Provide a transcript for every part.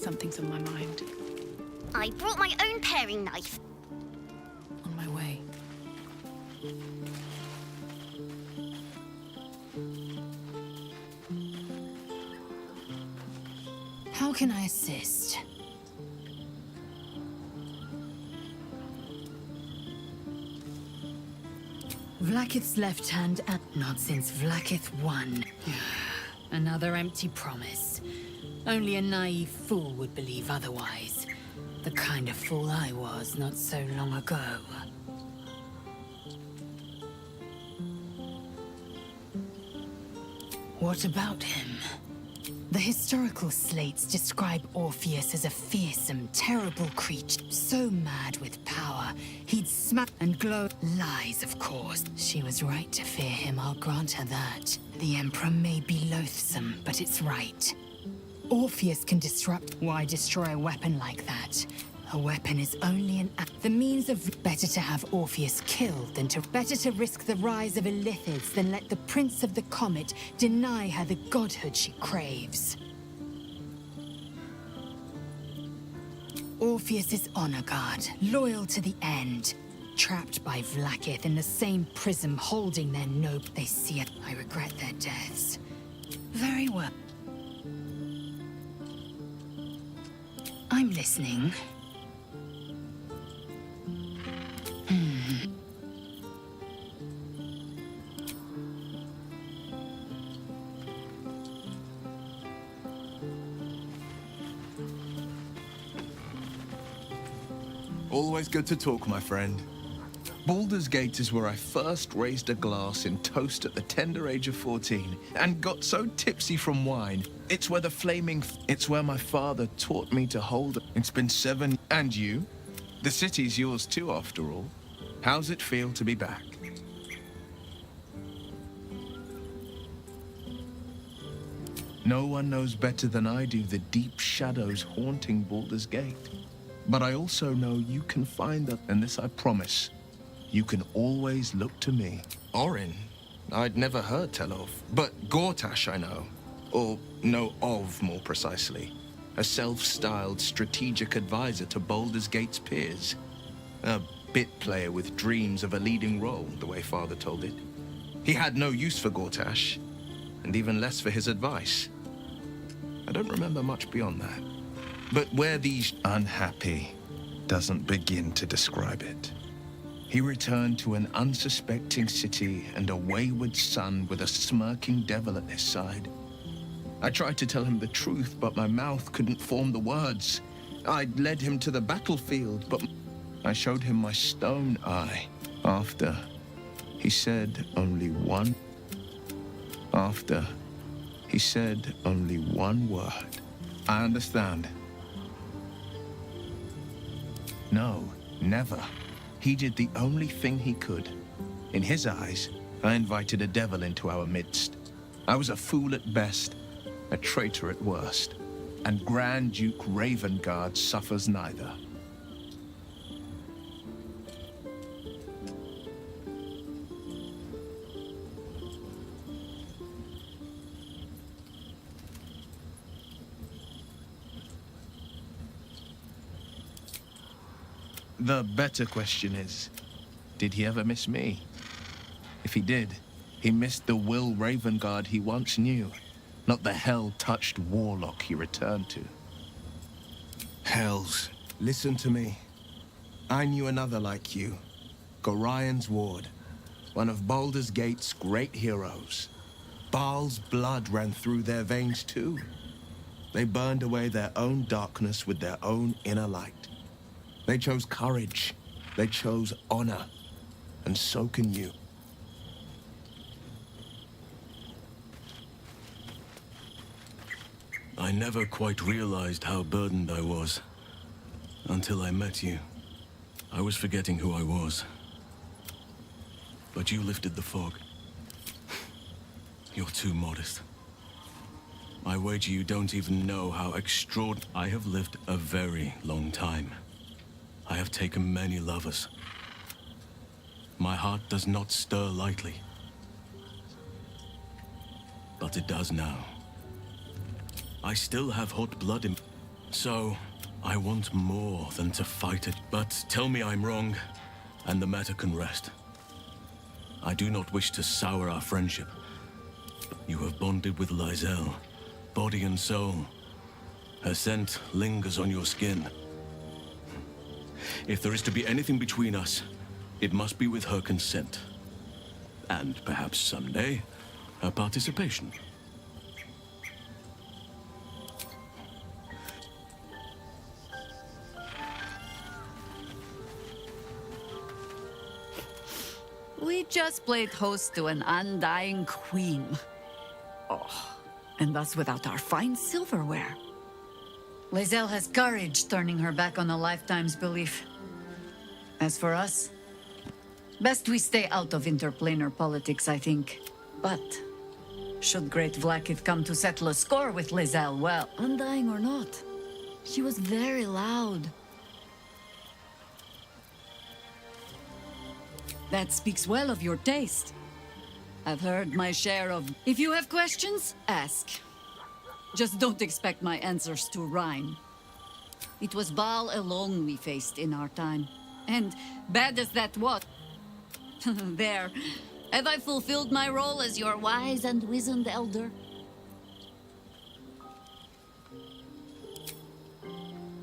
Something's on my mind. I brought my own paring knife. On my way. How can I assist? Vlaakith's left hand and not since Vlaakith won. Another empty promise. Only a naive fool would believe otherwise. The kind of fool I was not so long ago. What about him? The historical slates describe Orpheus as a fearsome, terrible creature, so mad with power, he'd smack and glow. Lies, of course. She was right to fear him, I'll grant her that. The Emperor may be loathsome, but it's right. Orpheus can disrupt. Why destroy a weapon like that? A weapon is only an act. The means of better to have Orpheus killed than to better to risk the rise of Illithids than let the Prince of the Comet deny her the godhood she craves. Orpheus is honor guard, loyal to the end. Trapped by Vlaakith in the same prism holding their noble. They see it. I regret their deaths. Very well. I'm listening. Always good to talk, my friend. Baldur's Gate is where I first raised a glass in toast at the tender age of 14 and got so tipsy from wine. It's where it's where my father taught me to hold it. It's been 7. And you? The city's yours too, after all. How's it feel to be back? No one knows better than I do the deep shadows haunting Baldur's Gate. But I also know you can find them, and this I promise. You can always look to me. Orin? I'd never heard tell of. But Gortash I know. Or know of, more precisely. A self-styled strategic advisor to Baldur's Gate's peers. A bit player with dreams of a leading role, the way Father told it. He had no use for Gortash, and even less for his advice. I don't remember much beyond that. But where these unhappy doesn't begin to describe it. He returned to an unsuspecting city and a wayward son with a smirking devil at his side. I tried to tell him the truth, but my mouth couldn't form the words. I'd led him to the battlefield, but I showed him my stone eye. After, he said only one. After, he said only one word. I understand. No, never. He did the only thing he could. In his eyes, I invited a devil into our midst. I was a fool at best, a traitor at worst, and Grand Duke Ravengard suffers neither. The better question is, did he ever miss me? If he did, he missed the Will Ravengard he once knew, not the hell-touched warlock he returned to. Hells, listen to me. I knew another like you, Gorion's ward, one of Baldur's Gate's great heroes. Baal's blood ran through their veins too. They burned away their own darkness with their own inner light. They chose courage, they chose honor, and so can you. I never quite realized how burdened I was. Until I met you. I was forgetting who I was. But you lifted the fog. You're too modest. I wager you don't even know how extraordinary. I have lived a very long time. I have taken many lovers. My heart does not stir lightly. But it does now. I still have hot blood in... So, I want more than to fight it. But tell me I'm wrong, and the matter can rest. I do not wish to sour our friendship. You have bonded with Lysel, body and soul. Her scent lingers on your skin. If there is to be anything between us, it must be with her consent. And perhaps someday, her participation. We just played host to an undying queen. Oh, and that's without our fine silverware. Lysel has courage turning her back on a lifetime's belief. As for us, best we stay out of interplanar politics, I think. But should Great Vlaakith come to settle a score with Lysel, well, undying or not, she was very loud. That speaks well of your taste. I've heard my share of... If you have questions, ask. Just don't expect my answers to rhyme. It was Baal alone we faced in our time. And bad as that was... There. Have I fulfilled my role as your wise and wizened elder?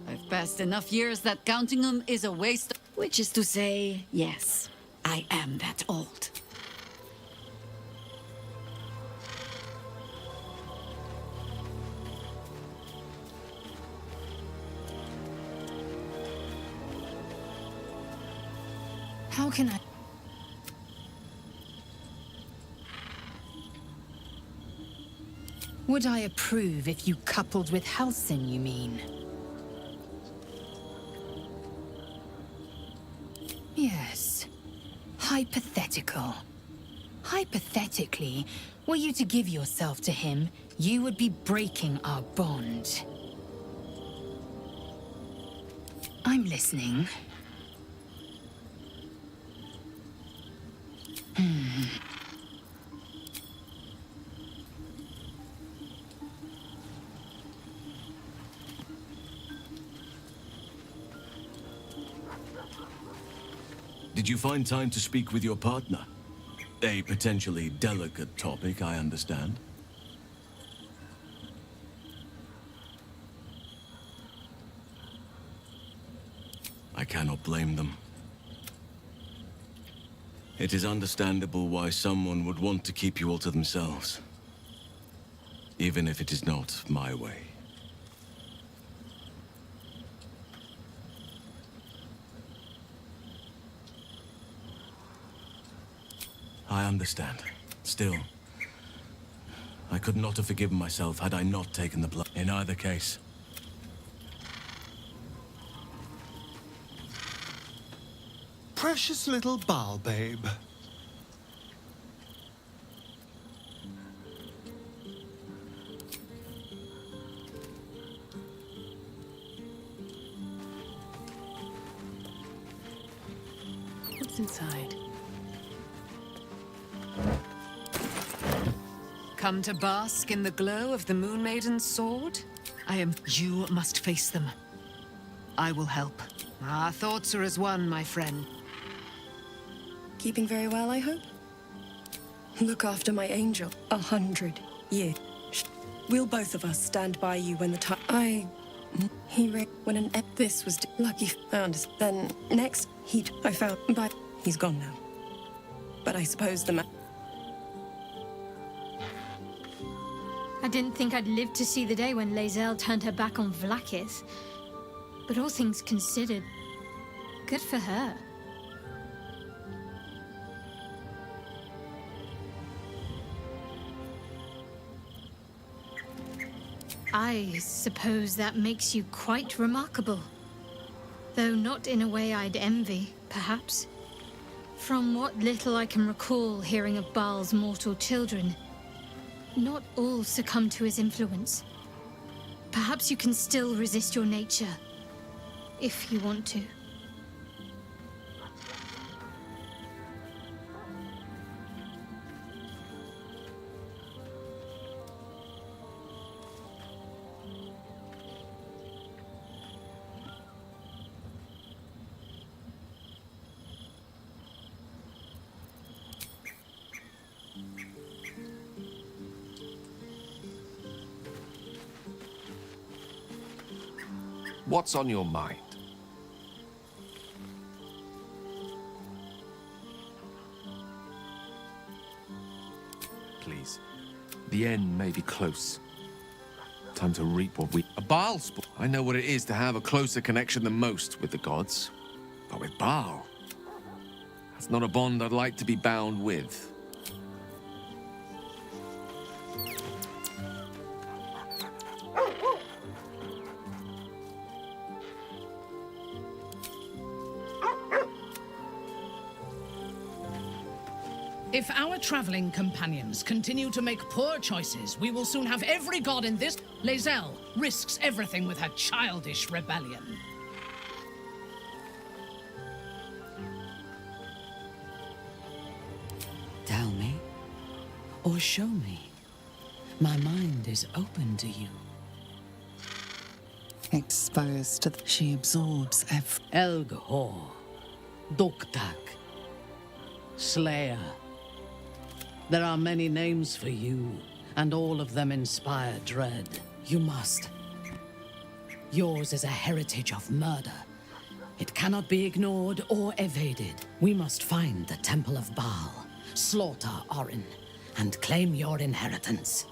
I've passed enough years that counting them is a waste. Which is to say, yes, I am that old. How can I... Would I approve if you coupled with Halsin, you mean? Yes. Hypothetical. Hypothetically, were you to give yourself to him, you would be breaking our bond. I'm listening. Did you find time to speak with your partner? A potentially delicate topic, I understand. I cannot blame them. It is understandable why someone would want to keep you all to themselves. Even if it is not my way. I understand. Still, I could not have forgiven myself had I not taken the blood. In either case. Precious little Baal babe. What's inside? Come to bask in the glow of the Moon Maiden's sword? You must face them. I will help. Our thoughts are as one, my friend. Keeping very well, I hope? Look after my angel. 100 years. We'll both of us stand by you when the time... when this was lucky. I understand. Then next, I found... But he's gone now. But I suppose the I didn't think I'd live to see the day when Lysel turned her back on Vlaakith. But all things considered, good for her. I suppose that makes you quite remarkable. Though not in a way I'd envy, perhaps. From what little I can recall hearing of Baal's mortal children, not all succumb to his influence. Perhaps you can still resist your nature, if you want to. What's on your mind? Please. The end may be close. Time to reap what we... A Baal sport. I know what it is to have a closer connection than most with the gods. But with Baal, that's not a bond I'd like to be bound with. If our traveling companions continue to make poor choices, we will soon have every god in this... Lae'zel risks everything with her childish rebellion. Tell me, or show me. My mind is open to you. Exposed to... She absorbs every... Elgor, Doktak, Slayer. There are many names for you, and all of them inspire dread. You must. Yours is a heritage of murder. It cannot be ignored or evaded. We must find the Temple of Baal, slaughter Orin, and claim your inheritance.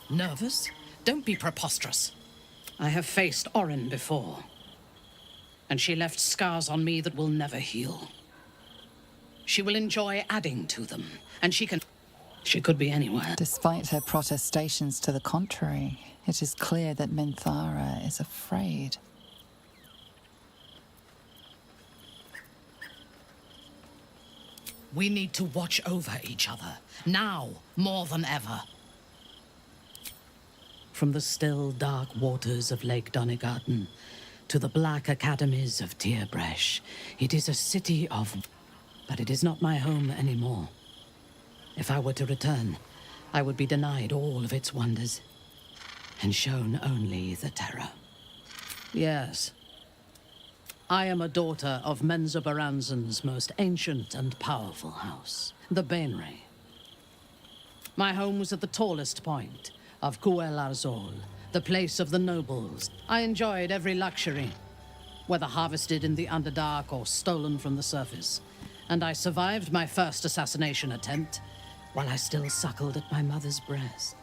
Nervous? Don't be preposterous. I have faced Orin before, and she left scars on me that will never heal. She will enjoy adding to them, and she could be anywhere. Despite her protestations to the contrary, it is clear that Minthara is afraid. We need to watch over each other, now more than ever. From the still, dark waters of Lake Donegarten to the black academies of Tierbresh, it is a city of... But it is not my home anymore. If I were to return, I would be denied all of its wonders, and shown only the terror. Yes. I am a daughter of Menzoberranzan's most ancient and powerful house, the Bainray. My home was at the tallest point of Guel Arzol, the place of the nobles. I enjoyed every luxury, whether harvested in the Underdark or stolen from the surface. And I survived my first assassination attempt while I still suckled at my mother's breast.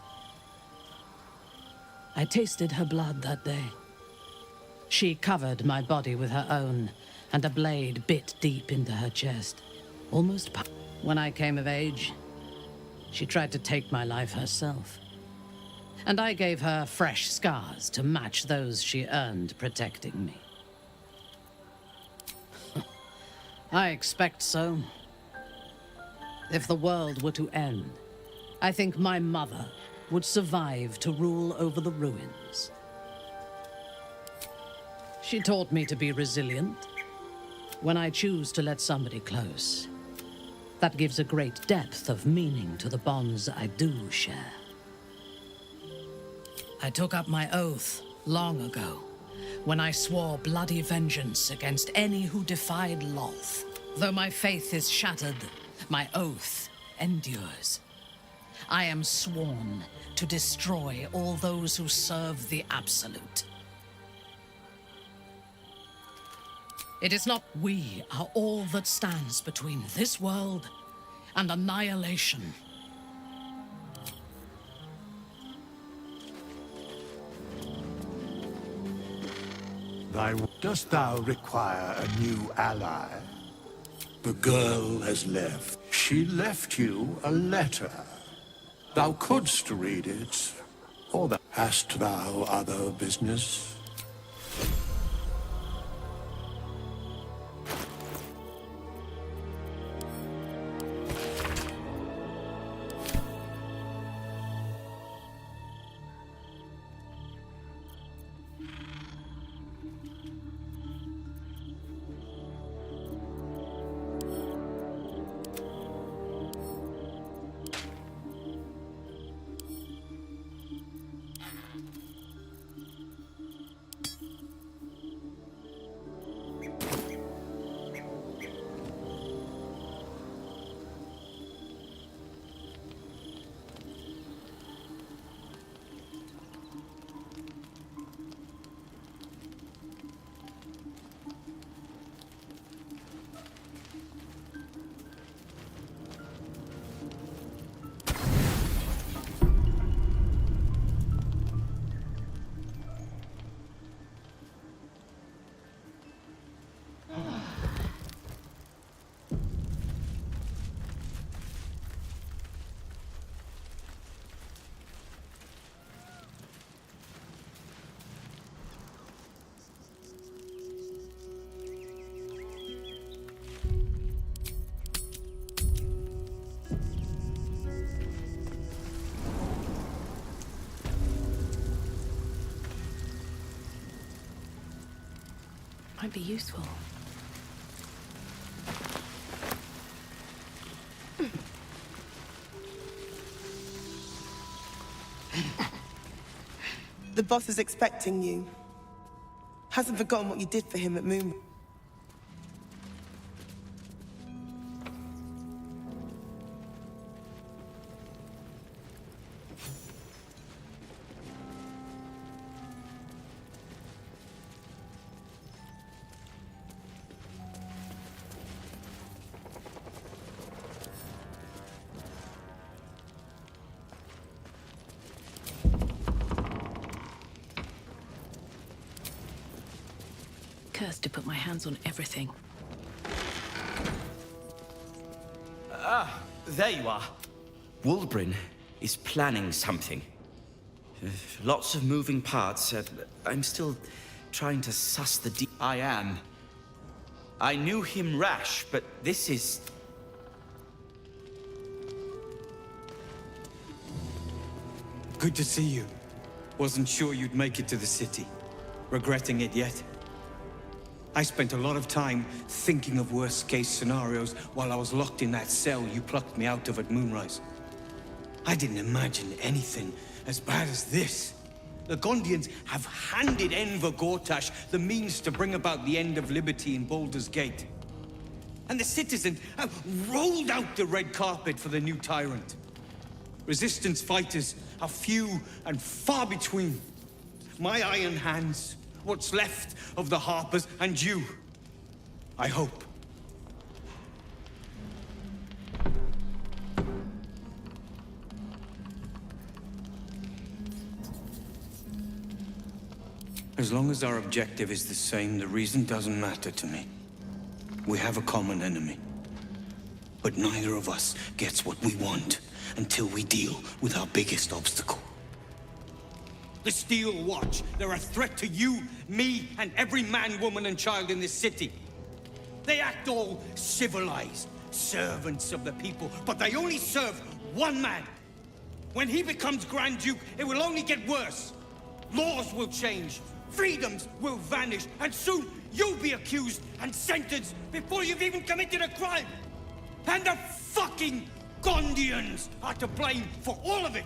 I tasted her blood that day. She covered my body with her own, and a blade bit deep into her chest. Almost when I came of age, she tried to take my life herself. And I gave her fresh scars to match those she earned protecting me. I expect so. If the world were to end, I think my mother would survive to rule over the ruins. She taught me to be resilient. When I choose to let somebody close, that gives a great depth of meaning to the bonds I do share. I took up my oath long ago, when I swore bloody vengeance against any who defied Lolth. Though my faith is shattered, my oath endures. I am sworn to destroy all those who serve the Absolute. It is not we are all that stands between this world and annihilation. Dost thou require a new ally? The girl has left. She left you a letter. Thou couldst read it, or hast thou other business? Might be useful. The boss is expecting you. Hasn't forgotten what you did for him at Moon. Cursed to put my hands on everything. Ah, there you are. Wulbrin is planning something. Lots of moving parts. I'm still trying to suss the I am. I knew him rash, but this is... Good to see you. Wasn't sure you'd make it to the city. Regretting it yet? I spent a lot of time thinking of worst-case scenarios while I was locked in that cell you plucked me out of at Moonrise. I didn't imagine anything as bad as this. The Gondians have handed Enver Gortash the means to bring about the end of liberty in Baldur's Gate. And the citizens have rolled out the red carpet for the new tyrant. Resistance fighters are few and far between. My iron hands, what's left of the Harpers, and you, I hope. As long as our objective is the same, the reason doesn't matter to me. We have a common enemy. But neither of us gets what we want until we deal with our biggest obstacle. The Steel Watch. They're a threat to you, me, and every man, woman, and child in this city. They act all civilized, servants of the people, but they only serve one man. When he becomes Grand Duke, it will only get worse. Laws will change, freedoms will vanish, and soon you'll be accused and sentenced before you've even committed a crime. And the fucking Gondians are to blame for all of it.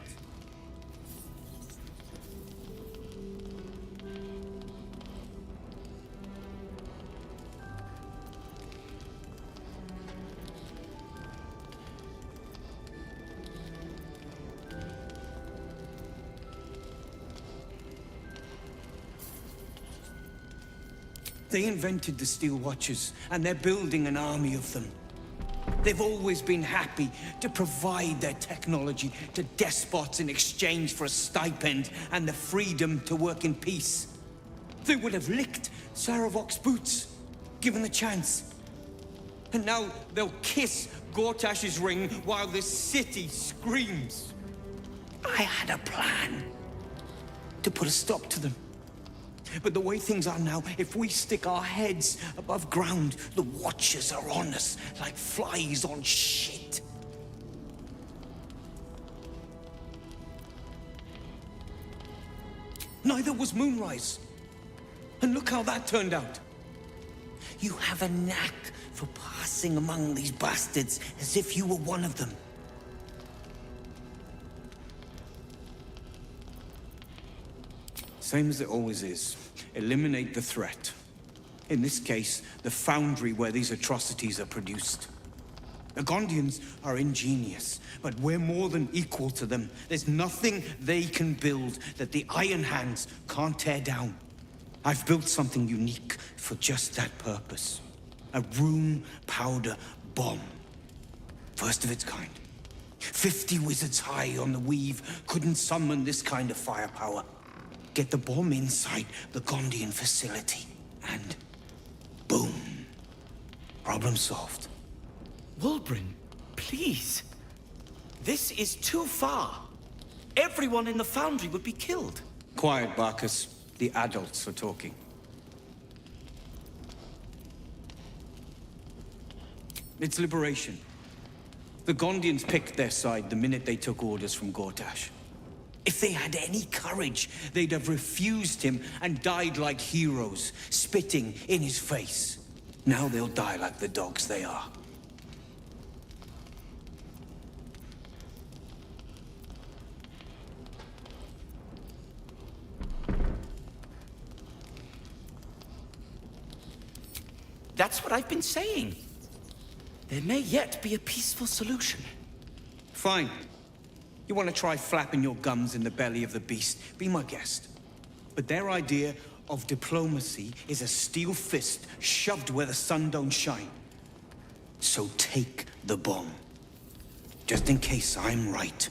They invented the Steel Watchers, and they're building an army of them. They've always been happy to provide their technology to despots in exchange for a stipend and the freedom to work in peace. They would have licked Saravok's boots, given the chance. And now they'll kiss Gortash's ring while the city screams. I had a plan to put a stop to them. But the way things are now, if we stick our heads above ground, the Watchers are on us like flies on shit. Neither was Moonrise. And look how that turned out. You have a knack for passing among these bastards as if you were one of them. Same as it always is. Eliminate the threat. In this case, the foundry where these atrocities are produced. The Gondians are ingenious, but we're more than equal to them. There's nothing they can build that the Iron Hands can't tear down. I've built something unique for just that purpose. A room powder bomb. First of its kind. 50 wizards high on the weave couldn't summon this kind of firepower. Get the bomb inside the Gondian facility, and boom. Problem solved. Wulbrin, please. This is too far. Everyone in the foundry would be killed. Quiet, Barkus. The adults are talking. It's liberation. The Gondians picked their side the minute they took orders from Gortash. If they had any courage, they'd have refused him and died like heroes, spitting in his face. Now they'll die like the dogs they are. That's what I've been saying. There may yet be a peaceful solution. Fine. You want to try flapping your gums in the belly of the beast? Be my guest. But their idea of diplomacy is a steel fist shoved where the sun don't shine. So take the bomb. Just in case I'm right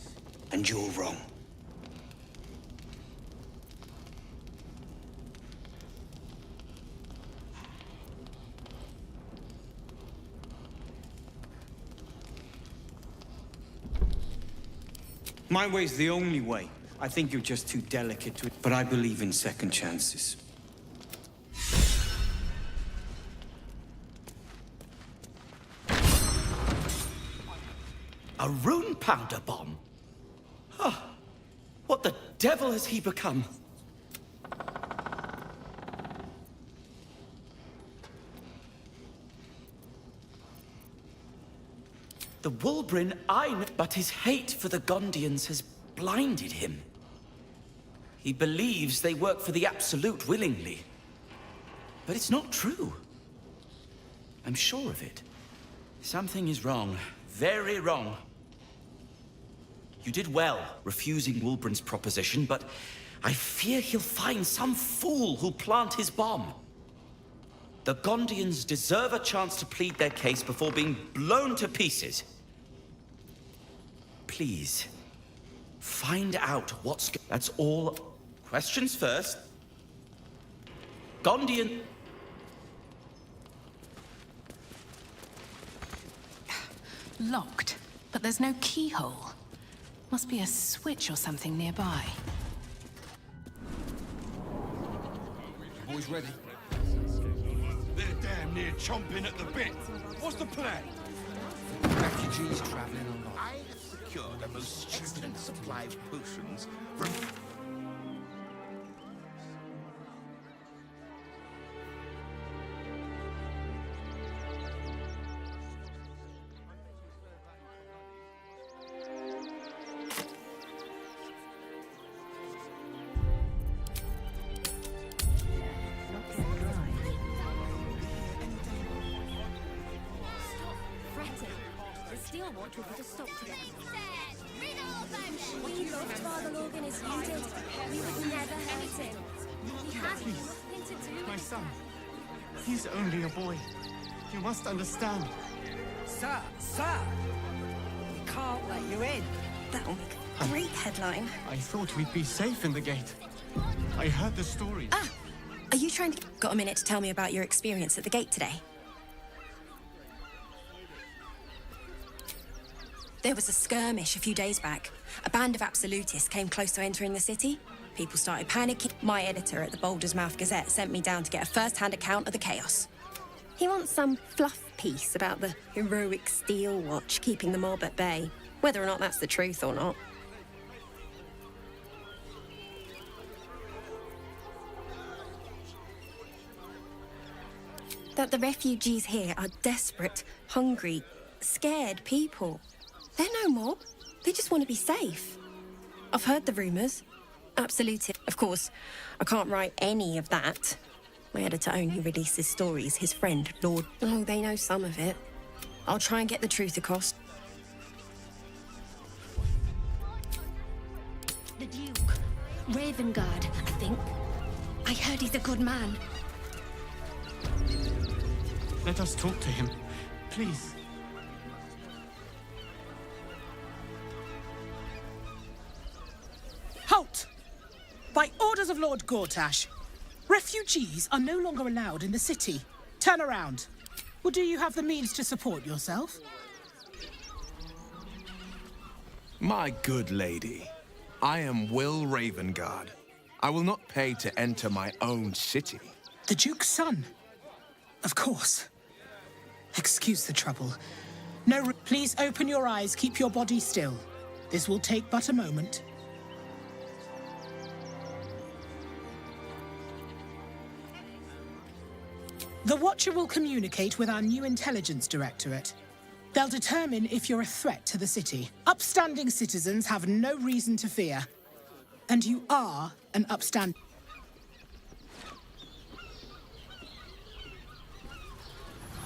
and you're wrong. My way's the only way. I think you're just too delicate to it, but I believe in second chances. A rune powder bomb? Huh. What the devil has he become? The Wulbrin I know, but his hate for the Gondians has blinded him. He believes they work for the Absolute willingly. But it's not true. I'm sure of it. Something is wrong. Very wrong. You did well refusing Wulbrin's proposition, but I fear he'll find some fool who'll plant his bomb. The Gondians deserve a chance to plead their case before being blown to pieces. Please, find out what's... That's all. Questions first. Gondian... Locked, but there's no keyhole. Must be a switch or something nearby. Boys ready? They're damn near chomping at the bit. What's the plan? Refugees traveling along. I have secured a most stringent supply of potions from... My son, he's only a boy. You must understand. Sir, we can't let you in. That'll make a great headline. I thought we'd be safe in the gate. I heard the stories. Ah! Are you trying to... Got a minute to tell me about your experience at the gate today? There was a skirmish a few days back. A band of absolutists came close to entering the city. People started panicking. My editor at the Baldur's Mouth Gazette sent me down to get a first-hand account of the chaos. He wants some fluff piece about the heroic Steel Watch keeping the mob at bay, whether or not that's the truth or not. That the refugees here are desperate, hungry, scared people. They're no mob. They just want to be safe. I've heard the rumours. Absolutely. Of course, I can't write any of that. My editor only releases stories. His friend, Lord... Oh, they know some of it. I'll try and get the truth across. The Duke. Ravengard, I think. I heard he's a good man. Let us talk to him, please. Halt! By orders of Lord Gortash, refugees are no longer allowed in the city. Turn around. Or do you have the means to support yourself? My good lady, I am Will Ravengard. I will not pay to enter my own city. The Duke's son? Of course. Excuse the trouble. No, please open your eyes, keep your body still. This will take but a moment. The Watcher will communicate with our new intelligence directorate. They'll determine if you're a threat to the city. Upstanding citizens have no reason to fear. And you are an upstanding...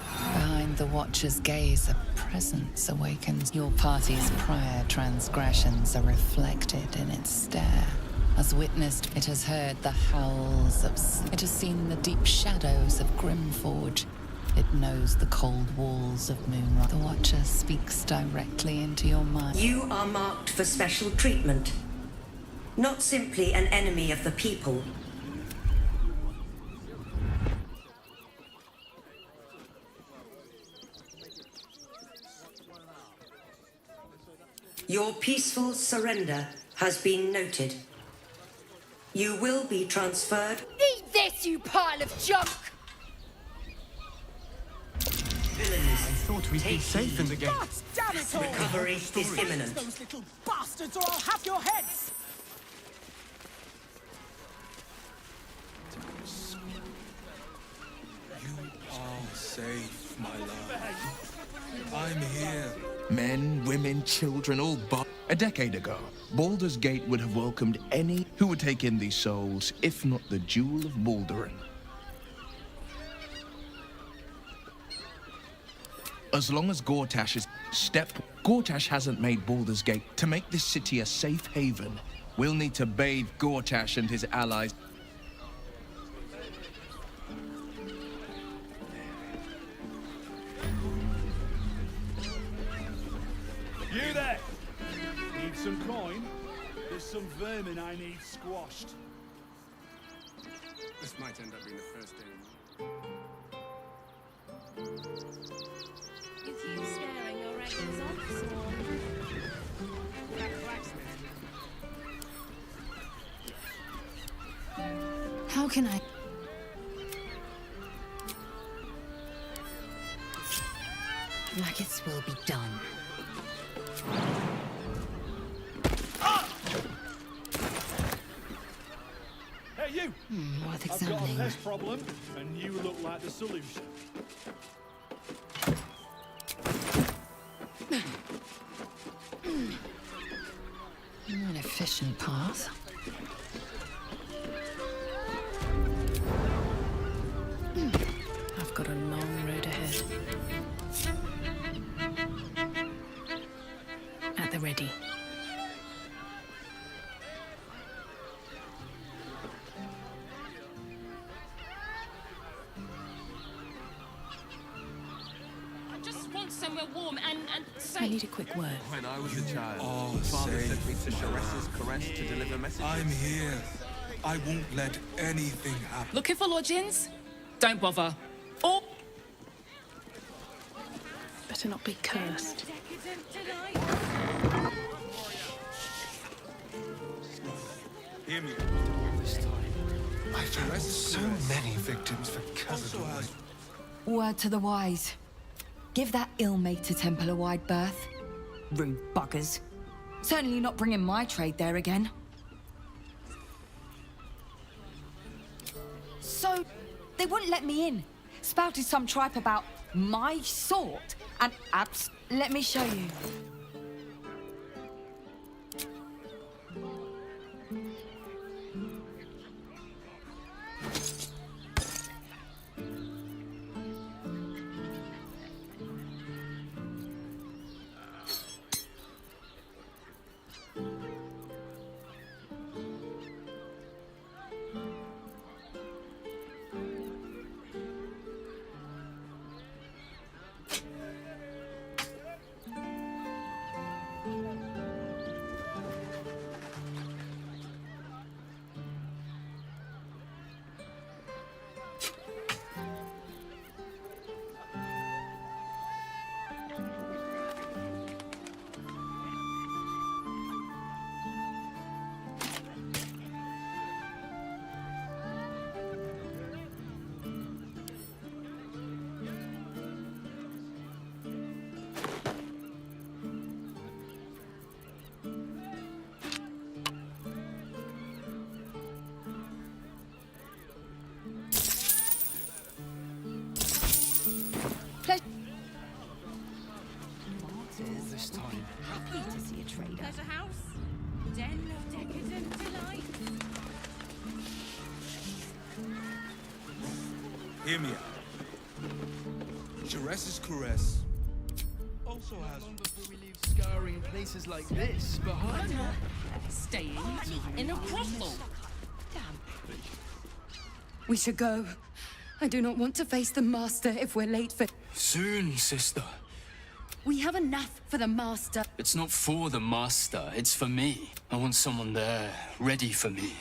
Behind the Watcher's gaze, a presence awakens. Your party's prior transgressions are reflected in its stare. As witnessed, it has heard the howls of... It has seen the deep shadows of Grimforge. It knows the cold walls of Moonrock. The Watcher speaks directly into your mind. You are marked for special treatment. Not simply an enemy of the people. Your peaceful surrender has been noted. You will be transferred. Eat this, you pile of junk! Villains, I thought we'd be safe in the game. God damn it all! Recovery is imminent. Those little bastards, or I'll have your heads! You are safe, my love. I'm here. Men, women, children, all but... A decade ago, Baldur's Gate would have welcomed any who would take in these souls, if not the Jewel of Baldurin. As long as Gortash is Gortash hasn't made Baldur's Gate. To make this city a safe haven, we'll need to bathe Gortash and his allies. You there! Need some coin? There's some vermin I need squashed. This might end up being the first day. You keep scaring your regulars off, Swan. How can I... Maggots will be done. Hey, you! Worth I've got a examining. pest problem, and you look like the solution. An efficient path. I've got a long road ahead. At the ready. I just want somewhere warm and safe. I need a quick word. When I was a child, are Father safe, sent me to my Sharess's love. caress to deliver messages. I'm here. I won't let anything happen. Looking for lodgings? Don't bother. Or... Better not be cursed. Hear me. I found so many victims for Khazad. Word to the wise. Give that ill-mated temple a wide berth. Rude buggers. Certainly not bringing my trade there again. So, they wouldn't let me in. Spouted some tripe about my sort. And let me show you. Hear me out. Jerez's caress also has... before we leave scouring places like this behind. Staying in a brothel. We should go. I do not want to face the Master if we're late for... Soon, sister. We have enough for the Master. It's not for the Master, it's for me. I want someone there, ready for me.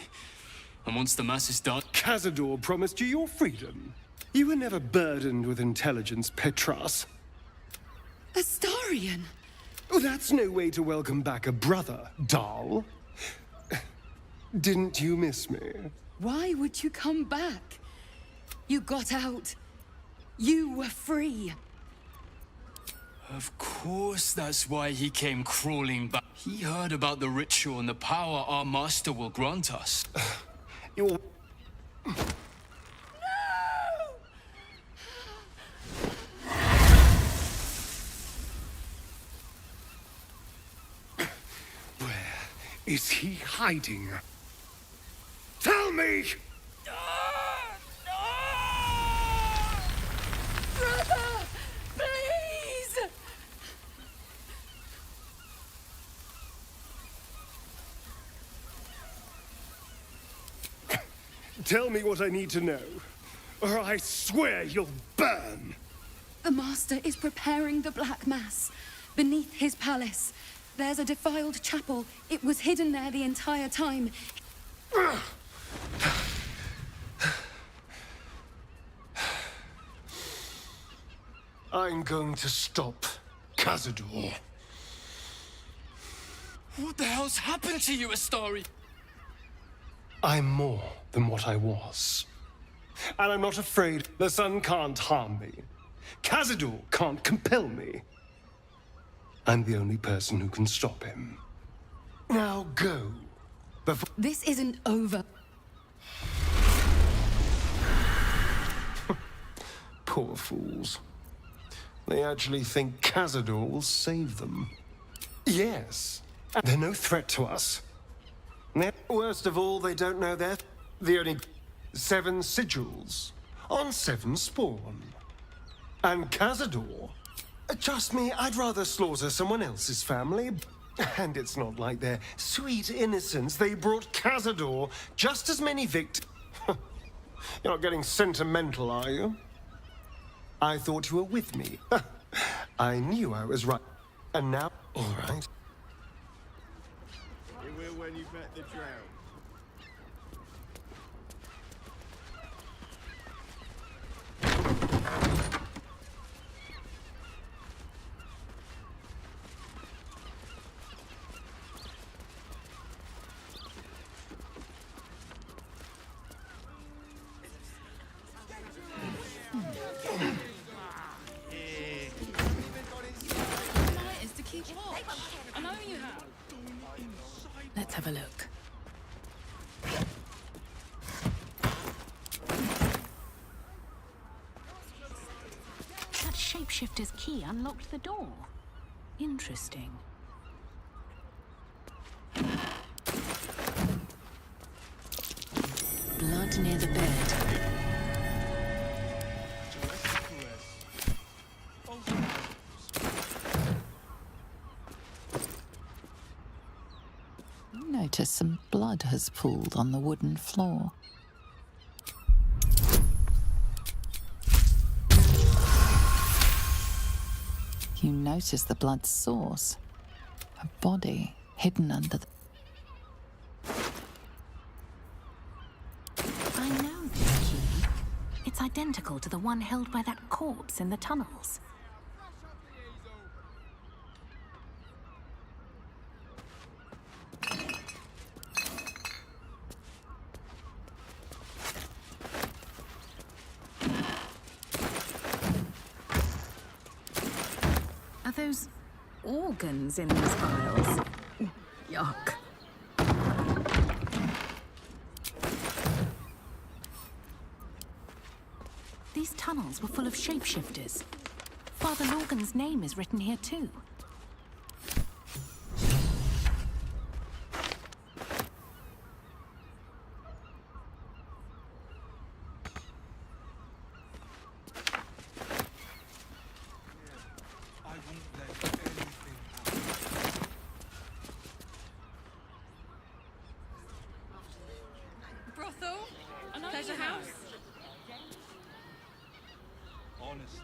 And once the Mass is done... Cazador promised you your freedom. You were never burdened with intelligence, Petras. Astarion! Oh, that's no way to welcome back a brother, doll. Didn't you miss me? Why would you come back? You got out. You were free. Of course that's why he came crawling back. He heard about the ritual and the power our Master will grant us. You're... Is he hiding? Tell me! Brother! Please! Tell me what I need to know, or I swear you'll burn! The Master is preparing the Black Mass. Beneath his palace, there's a defiled chapel. It was hidden there the entire time. I'm going to stop Cazador. What the hell's happened to you, Astari? I'm more than what I was. And I'm not afraid. The sun can't harm me. Cazador can't compel me. I'm the only person who can stop him. Now go. Before... This isn't over. Poor fools. They actually think Cazador will save them. Yes. They're no threat to us. Worst of all, they don't know they're the only 7 sigils on 7 spawn. And Cazador... Trust me, I'd rather slaughter someone else's family. And it's not like their sweet innocence. They brought Cazador just as many victims. You're not getting sentimental, are you? I thought you were with me. I knew I was right. And now... All right. You will when you've met the drow. Let's have a look. That shapeshifter's key unlocked the door. Interesting. Blood near the bed. Notice some blood has pooled on the wooden floor. You notice the blood's source. A body hidden under the... I know this key. It's identical to the one held by that corpse in the tunnels. Are those organs in these files? Yuck. These tunnels were full of shapeshifters. Father Lorgan's name is written here too. brothel? Pleasure house? Honestly.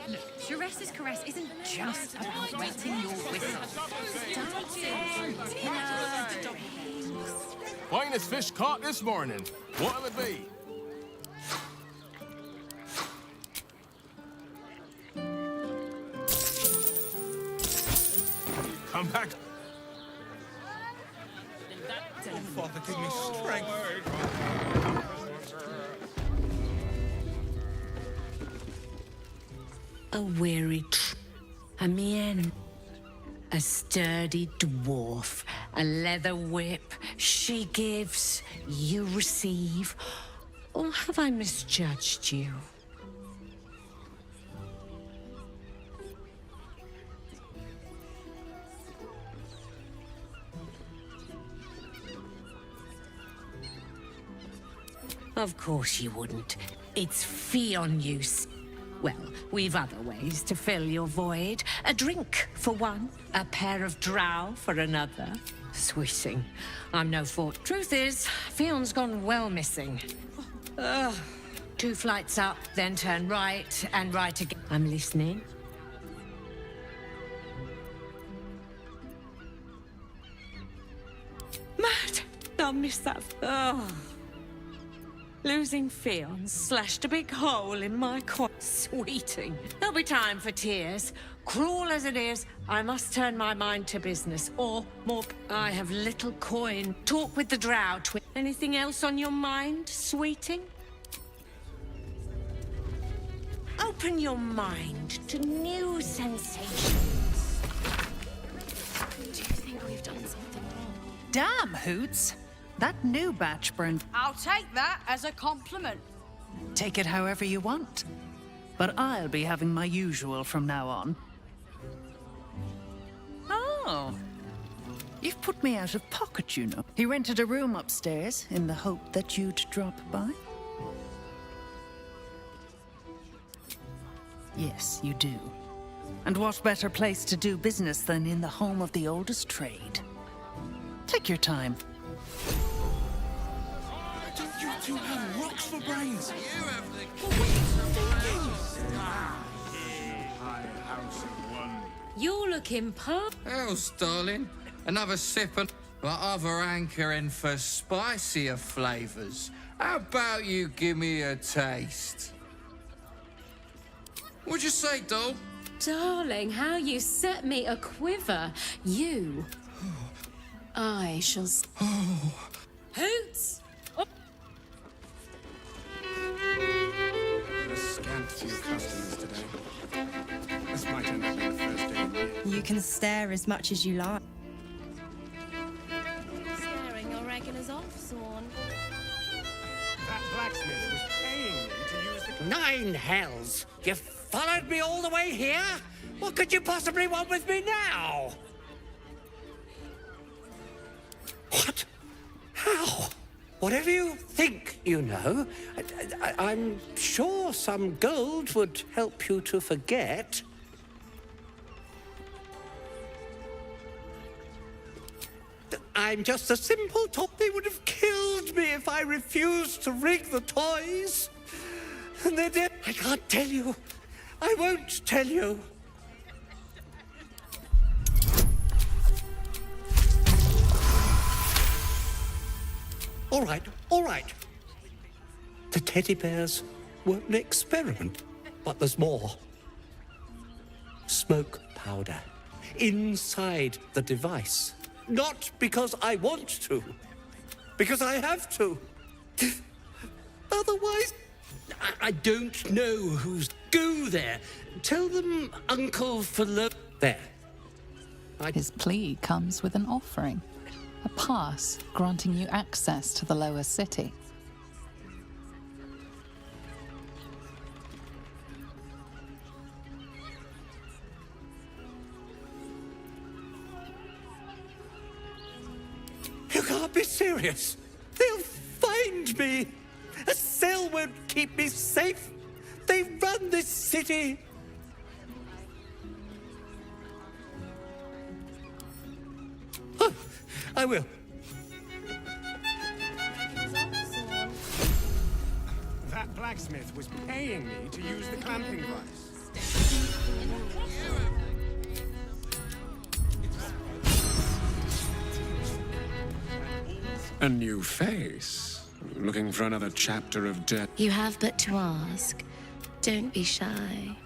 Look, Jaresa's caress isn't just about wetting your whistle. Dancing, dinner, Finest fish caught this morning. What'll it be? Come back. Oh, Father, give me strength. A weary a mien, a sturdy dwarf, a leather whip. She gives, you receive. Or have I misjudged you? Of course you wouldn't. It's fee on use. Well, we've other ways to fill your void. A drink for one, a pair of drow for another. Sweeting. I'm no fault. Truth is, Fion's gone well missing. Ugh. 2 flights up, then turn right, and right again. I'm listening. Mad! I'll miss that. Oh. Losing Fionn slashed a big hole in my Sweeting. There'll be time for tears. Cruel as it is, I must turn my mind to business, or more. I have little coin. Talk with the drow. Anything else on your mind, sweeting? Open your mind to new sensations. Do you think we've done something wrong? Damn, Hoots! That new batch burned. I'll take that as a compliment. Take it however you want. But I'll be having my usual from now on. Oh. You've put me out of pocket, you know. He rented a room upstairs in the hope that you'd drop by. Yes, you do. And what better place to do business than in the home of the oldest trade? Take your time. You two have rocks for brains. You have the You're looking Else, darling, another sip and but other hankering for spicier flavors. How about you give me a taste? What'd you say, doll? Darling, how you set me a quiver. You. I shall. Hoots! You're a scamp to your customers today. This might end up being the first day of the year. You can stare as much as you like. Scaring your regulars off, Swan. That blacksmith was paying me to use the... 9 hells! You followed me all the way here? What could you possibly want with me now? What? How? Whatever you think you know, I'm sure some gold would help you to forget. I'm just a simple top. They would have killed me if I refused to rig the toys. And they did. I can't tell you. I won't tell you. All right, all right. The teddy bears were an experiment, but there's more. Smoke powder inside the device. Not because I want to, because I have to. Otherwise, I don't know who's... Go there. Tell them Uncle Philo... There. His plea comes with an offering. A pass granting you access to the lower city. You can't be serious. They'll find me. A cell won't keep me safe. They run this city. Oh, I will. That blacksmith was paying me to use the clamping device. A new face. Looking for another chapter of death. You have but to ask. Don't be shy.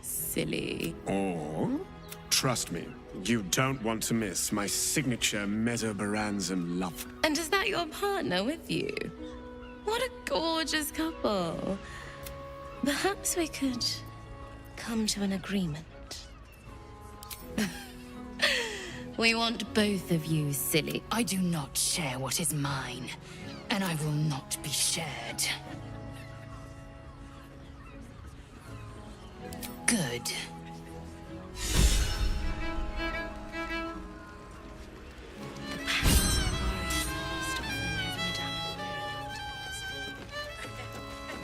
Silly. Or, trust me, you don't want to miss my signature Mesobaranzan love. And is that your partner with you? What a gorgeous couple. Perhaps we could come to an agreement. We want both of you, silly. I do not share what is mine, and I will not be shared. Good.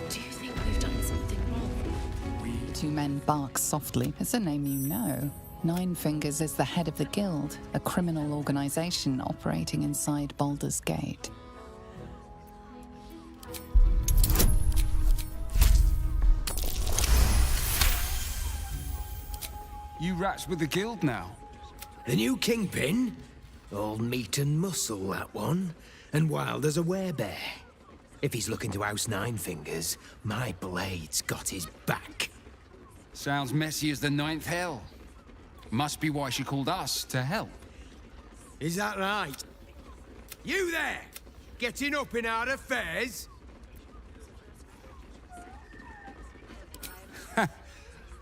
Do you think we've done something wrong? Two men bark softly. It's a name you know. Nine Fingers is the head of the Guild, a criminal organization operating inside Baldur's Gate. You rats with the Guild now? The new kingpin? All meat and muscle, that one. And wild as a werebear. If he's looking to oust Nine Fingers, my blade's got his back. Sounds messy as the ninth hell. Must be why she called us to help. Is that right? You there! Getting up in our affairs?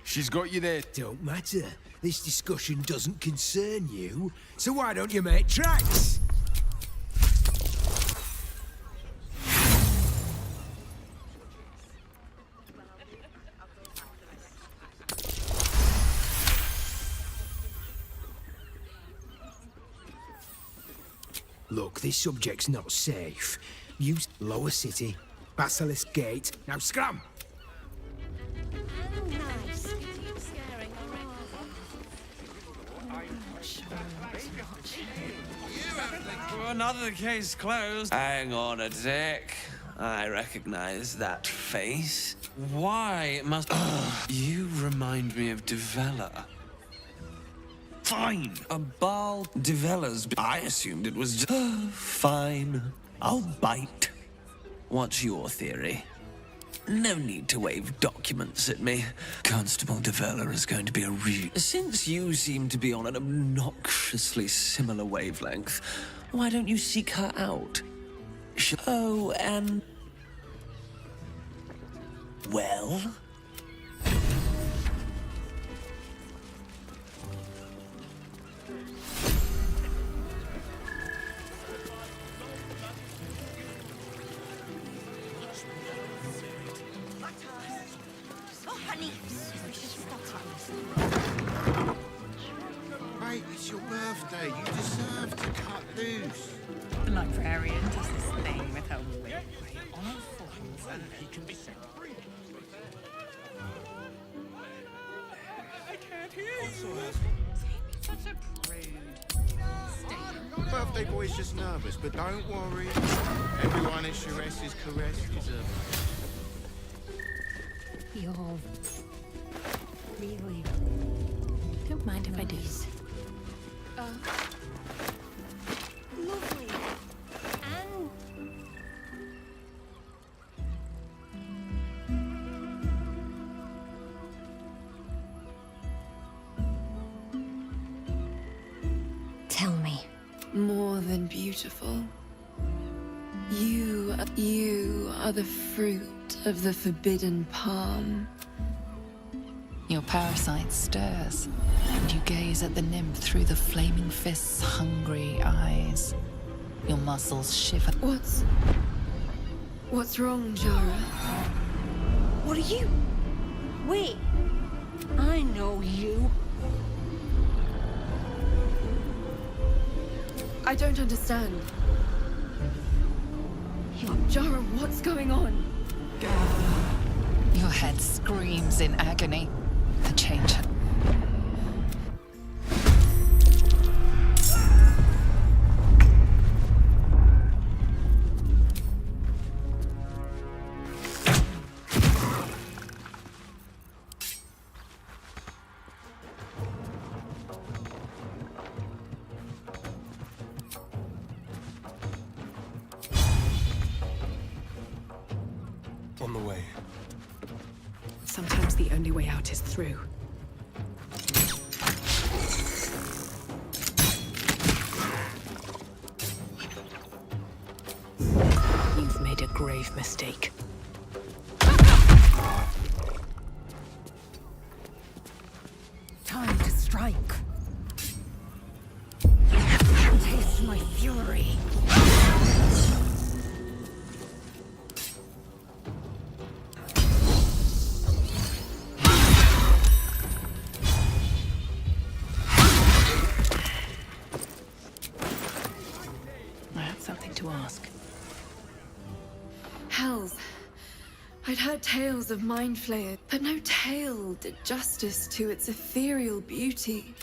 She's got you there. Don't matter. This discussion doesn't concern you, so why don't you make tracks? Look, this subject's not safe. Use Lower City, Basilisk Gate. Now scram! Another case closed. Hang on a sec. I recognize that face. Why must... You remind me of Devella. Fine. A Baal Devella's... I assumed it was just... Fine. I'll bite. What's your theory? No need to wave documents at me. Constable Devella is going to be a real... Since you seem to be on an obnoxiously similar wavelength, why don't you seek her out? Oh, and... Well? Mate, it's your birthday. You deserve to cut loose. The librarian does this thing with her wig on her foot, and he can be set free. I can't hear you. Such a prude. Birthday boy's just nervous, but don't worry. Everyone at Sharess's caress deserves. You're really... Don't mind if I do. Lovely. And beautiful. You are the fruit of the forbidden palm. Your parasite stirs, and you gaze at the nymph through the flaming fist's hungry eyes. Your muscles shiver. What's wrong, Jara? What are you? Wait, I know you. I don't understand. Jara, what's going on? Your head screams in agony. The change. On the way. Sometimes the only way out is through. You've made a grave mistake. Time to strike. Taste my fury. I have something to ask. Hells. I'd heard tales of mind flayers, but no tale did justice to its ethereal beauty.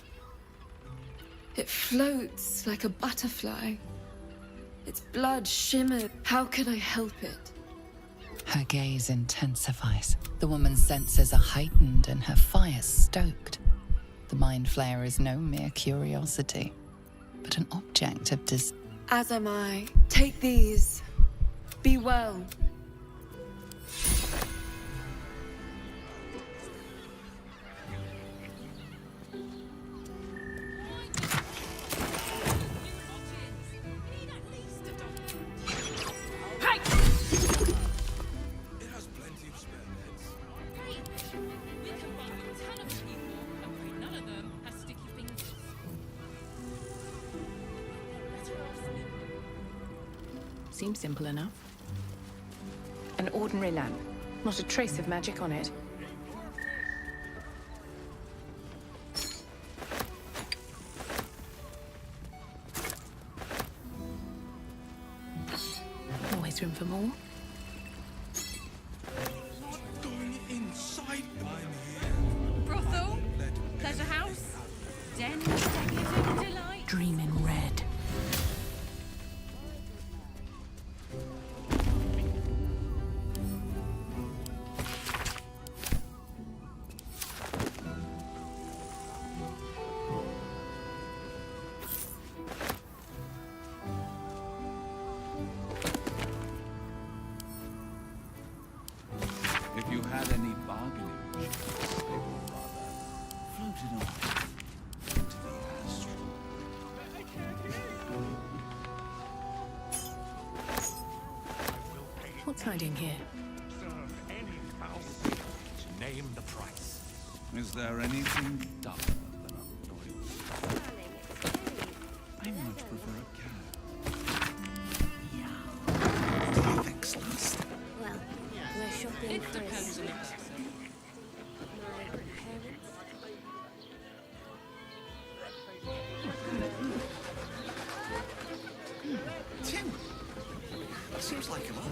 It floats like a butterfly. Its blood shimmers. How could I help it? Her gaze intensifies. The woman's senses are heightened and her fire stoked. The mind flayer is no mere curiosity, but an object of desire. As am I. Take these. Be well. Seems simple enough. An ordinary lamp, not a trace of magic on it. Always room for more. Going inside. I'm here. Brothel? Pleasure house? Den of decadent delight? Dream in red. If you had any bargaining chips, they were rather floated off into the astral. What's hiding here? Name the price. Is there anything dumber than a loyal star? I much prefer a cat. Yeah. Thanks, lust. Well, we're shopping It for depends on it. Tim! Seems like a lot.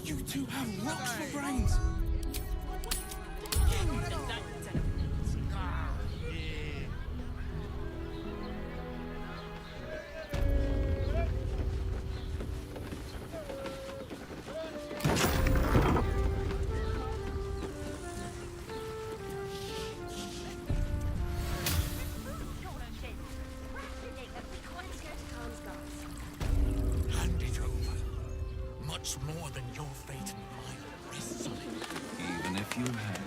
You two have rocks for brains. Hand it over. Much more than your fate and mine rests on it. Even if you had it.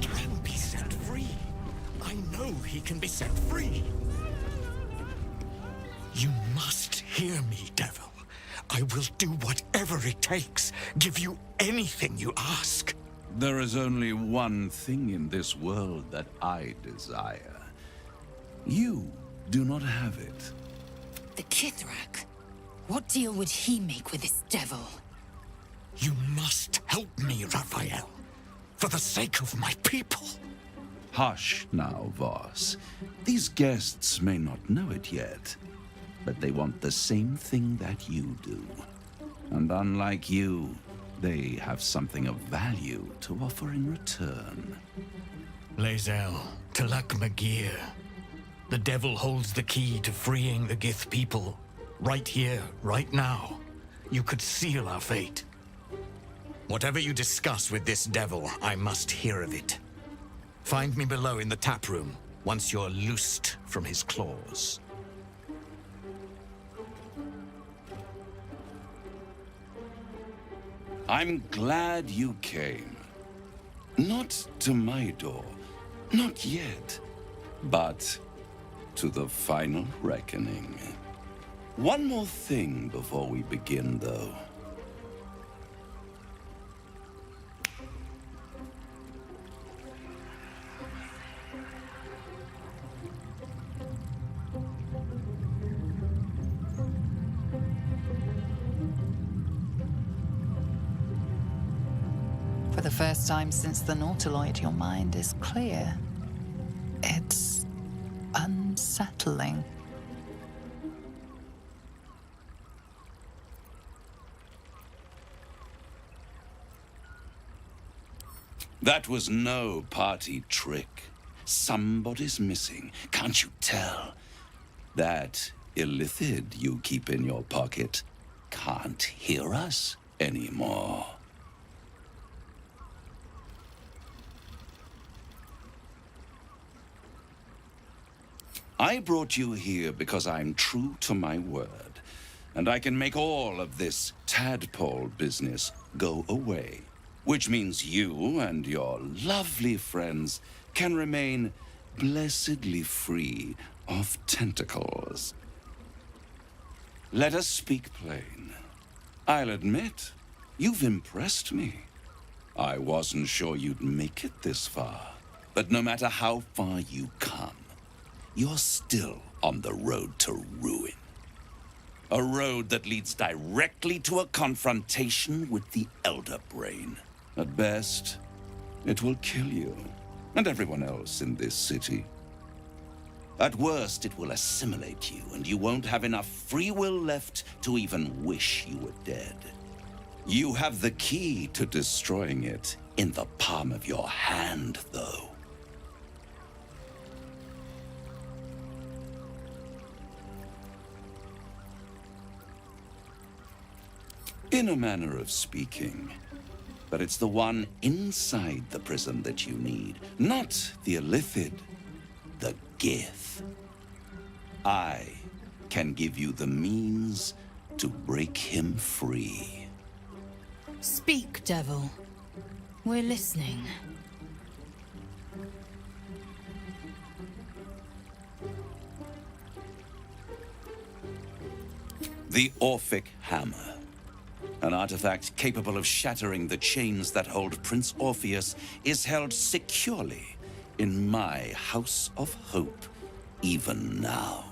He can be set free. I know he can be set free. You must hear me, devil. I will do whatever it takes. Give you anything you ask. There is only one thing in this world that I desire. You do not have it. The Kithrak? What deal would he make with this devil? You must help me, Raphael. For the sake of my people. Hush now, Voss. These guests may not know it yet, but they want the same thing that you do. And unlike you, they have something of value to offer in return. Lae'zel, Talak Magir. The devil holds the key to freeing the Gith people. Right here, right now. You could seal our fate. Whatever you discuss with this devil, I must hear of it. Find me below in the tap room, once you're loosed from his claws. I'm glad you came. Not to my door, not yet, but to the final reckoning. One more thing before we begin, though. For the first time since the Nautiloid, your mind is clear. It's unsettling. That was no party trick. Somebody's missing, can't you tell? That illithid you keep in your pocket can't hear us anymore. I brought you here because I'm true to my word, and I can make all of this tadpole business go away, which means you and your lovely friends can remain blessedly free of tentacles. Let us speak plain. I'll admit, you've impressed me. I wasn't sure you'd make it this far, but no matter how far you come, you're still on the road to ruin. A road that leads directly to a confrontation with the Elder Brain. At best, it will kill you and everyone else in this city. At worst, it will assimilate you, and you won't have enough free will left to even wish you were dead. You have the key to destroying it in the palm of your hand, though. In a manner of speaking. But it's the one inside the prison that you need, not the Illithid, the Gith. I can give you the means to break him free. Speak, devil. We're listening. The Orphic Hammer. An artifact capable of shattering the chains that hold Prince Orpheus is held securely in my House of Hope, even now.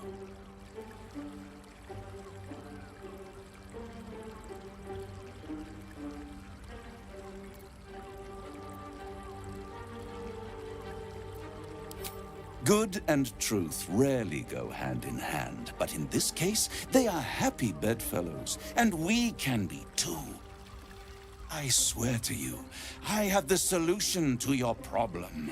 Good and truth rarely go hand in hand, but in this case, they are happy bedfellows, and we can be too. I swear to you, I have the solution to your problem.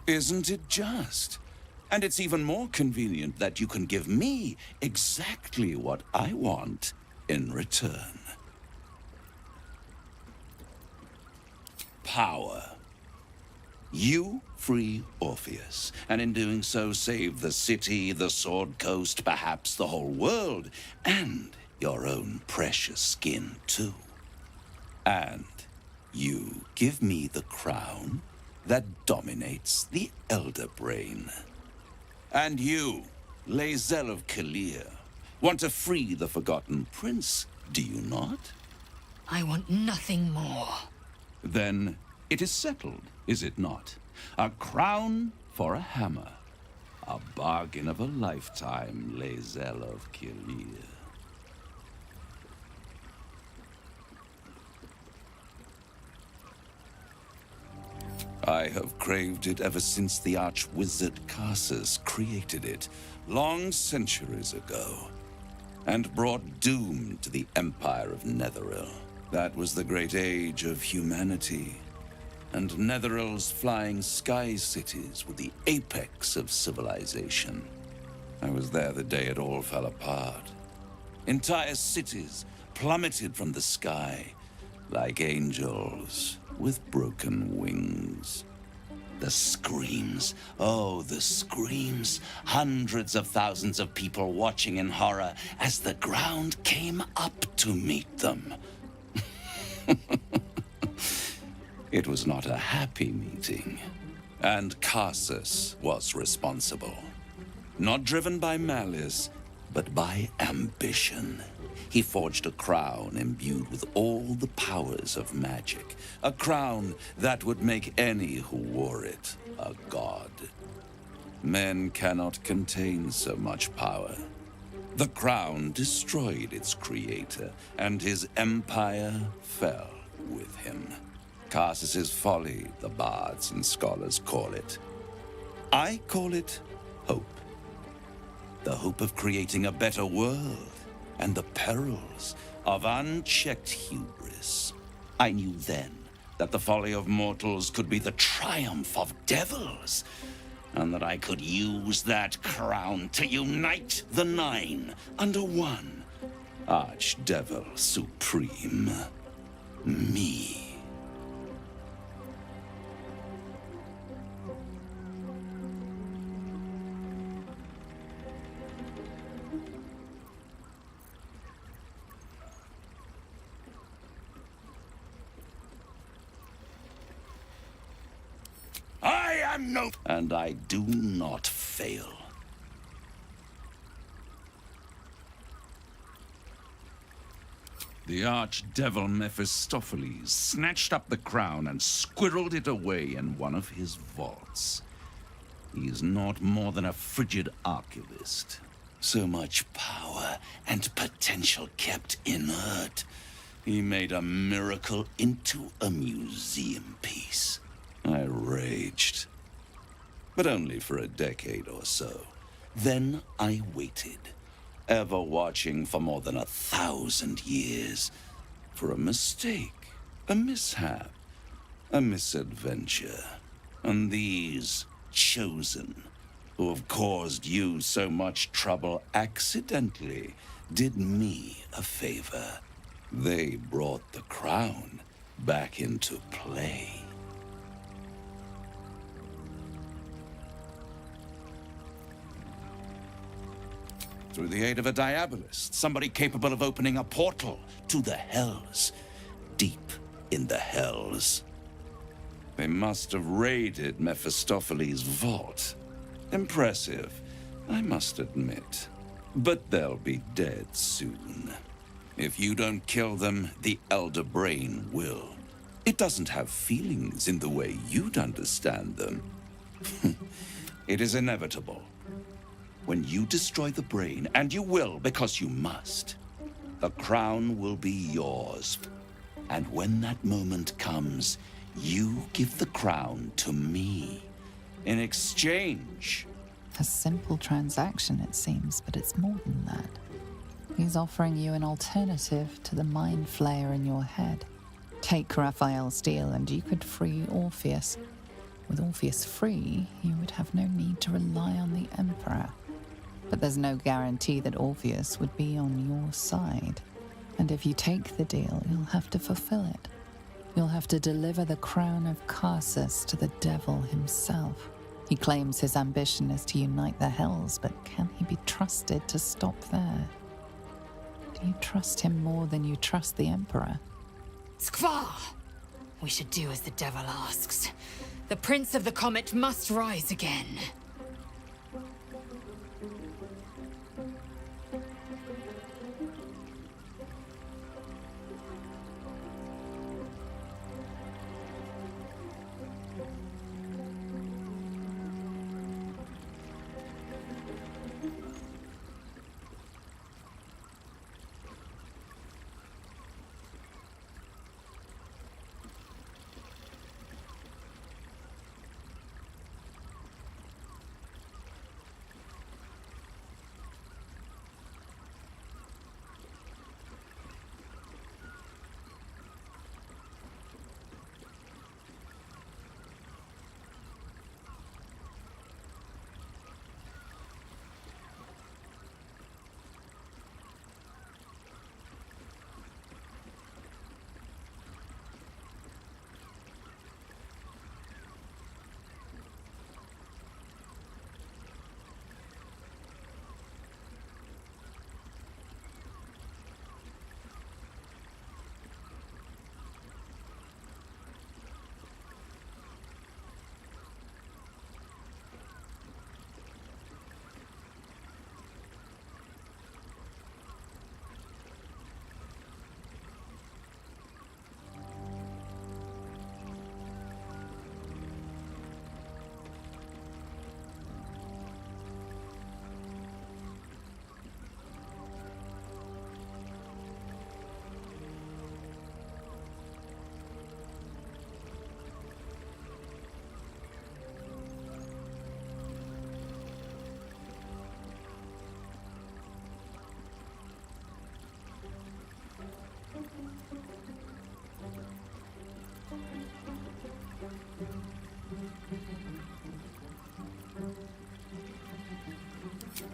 Isn't it just? And it's even more convenient that you can give me exactly what I want in return. Power. You free Orpheus, and in doing so save the city, the Sword Coast, perhaps the whole world, and your own precious skin too. And you give me the crown that dominates the Elder Brain. And you, Lae'zel of Kalir, want to free the Forgotten Prince, do you not? I want nothing more. Then it is settled, is it not? A crown for a hammer. A bargain of a lifetime, Lae'zel of Kalir. I have craved it ever since the arch-wizard Karsus created it, long centuries ago, and brought doom to the Empire of Netheril. That was the great age of humanity, and Netheril's flying sky cities were the apex of civilization. I was there the day it all fell apart. Entire cities plummeted from the sky like angels with broken wings. The screams, oh, the screams. Hundreds of thousands of people watching in horror as the ground came up to meet them. It was not a happy meeting, and Karsus was responsible. Not driven by malice, but by ambition. He forged a crown imbued with all the powers of magic. A crown that would make any who wore it a god. Men cannot contain so much power. The crown destroyed its creator, and his empire fell with him. Karsus's folly, the bards and scholars call it. I call it hope. The hope of creating a better world, and the perils of unchecked hubris. I knew then that the folly of mortals could be the triumph of devils, and that I could use that crown to unite the Nine under one Archdevil Supreme. Me. And I do not fail. The archdevil Mephistopheles snatched up the crown and squirreled it away in one of his vaults. He is not more than a frigid archivist. So much power and potential kept inert. He made a miracle into a museum piece. I raged. But only for a decade or so. Then I waited, ever watching for more than 1,000 years. For a mistake, a mishap, a misadventure. And these chosen, who have caused you so much trouble accidentally, did me a favor. They brought the crown back into play. Through the aid of a diabolist, somebody capable of opening a portal to the Hells. Deep in the Hells. They must have raided Mephistopheles' vault. Impressive, I must admit. But they'll be dead soon. If you don't kill them, the Elder Brain will. It doesn't have feelings in the way you'd understand them. It is inevitable. When you destroy the brain, and you will because you must, the crown will be yours. And when that moment comes, you give the crown to me. In exchange. A simple transaction, it seems, but it's more than that. He's offering you an alternative to the mind flayer in your head. Take Raphael's steel and you could free Orpheus. With Orpheus free, you would have no need to rely on the Emperor. But there's no guarantee that Orpheus would be on your side. And if you take the deal, you'll have to fulfill it. You'll have to deliver the crown of Carsus to the devil himself. He claims his ambition is to unite the Hells, but can he be trusted to stop there? Do you trust him more than you trust the Emperor? Skvar! We should do as the devil asks. The Prince of the Comet must rise again.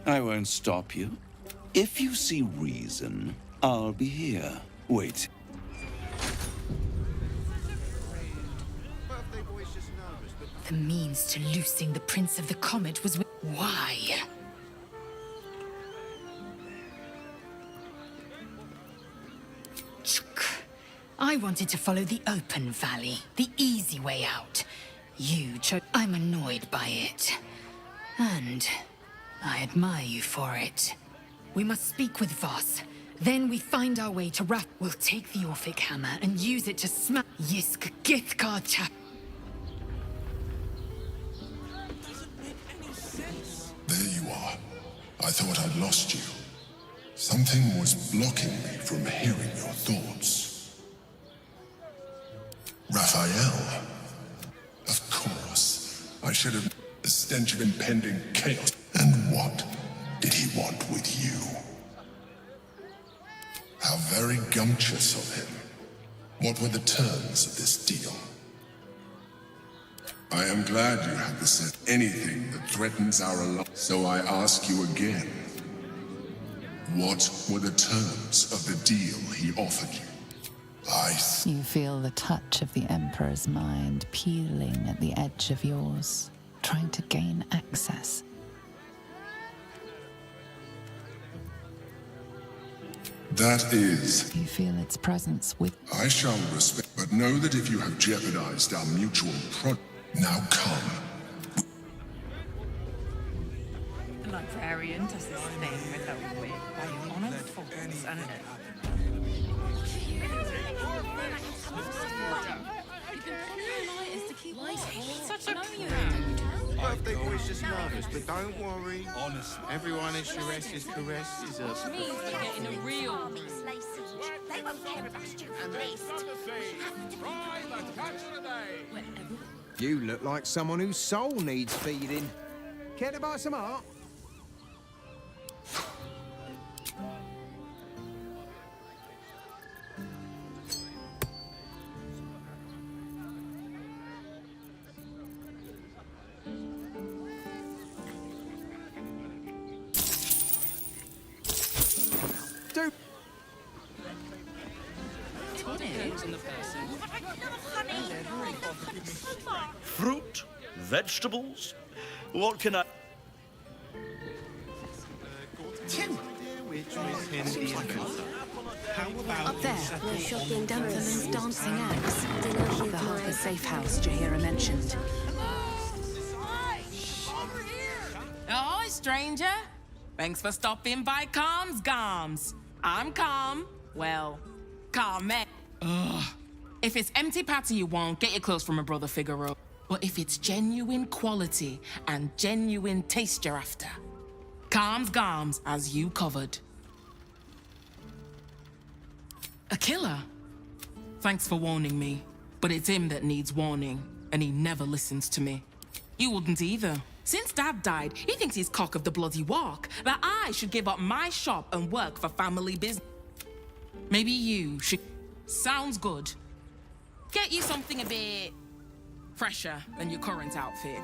I won't stop you. If you see reason, I'll be here. Wait. The means to loosing the Prince of the Comet was with... Why? I wanted to follow the open valley, the easy way out. You chose... I'm annoyed by it. And I admire you for it. We must speak with Voss. Then we find our way to Raf. We'll take the Orphic hammer and use it to smack Yisk Githkar Chap. There you are. I thought I'd lost you. Something was blocking me from hearing your thoughts. Raphael. Of course. I should have... The stench of impending chaos. And what did he want with you? How very gumptious of him. What were the terms of this deal? I am glad you have the sense. Anything that threatens our alliance. So I ask you again. What were the terms of the deal he offered you? You feel the touch of the Emperor's mind peeling at the edge of yours, trying to gain access. That is... You feel its presence with... I shall respect, but know that if you have jeopardized our mutual now come. The librarian does this thing with her wig, like on a falls, and such a Birthday boy's just nervous, but don't worry. Honestly, everyone at Sharess's caress is a... Which means we're getting a real... They won't care about stupid beasts. You look like someone whose soul needs feeding. Care to buy some art? Fruit? Vegetables? What can I... Tim! Which was him the inventor. How about... Up there, where shocking Dantherman's dancing axe. The Harper safe house Jahira mentioned. Ahoy, stranger! Thanks for stopping by Calm's Gams. I'm Calm. Well, Calm man. Ugh. If it's empty patty you want, get your clothes from a brother Figaro. But if it's genuine quality and genuine taste you're after, Calm's Gams as you covered. A killer? Thanks for warning me, but it's him that needs warning, and he never listens to me. You wouldn't either. Since Dad died, he thinks he's cock of the bloody walk, that I should give up my shop and work for family business. Maybe you should... Sounds good. Get you something a bit... fresher than your current outfit.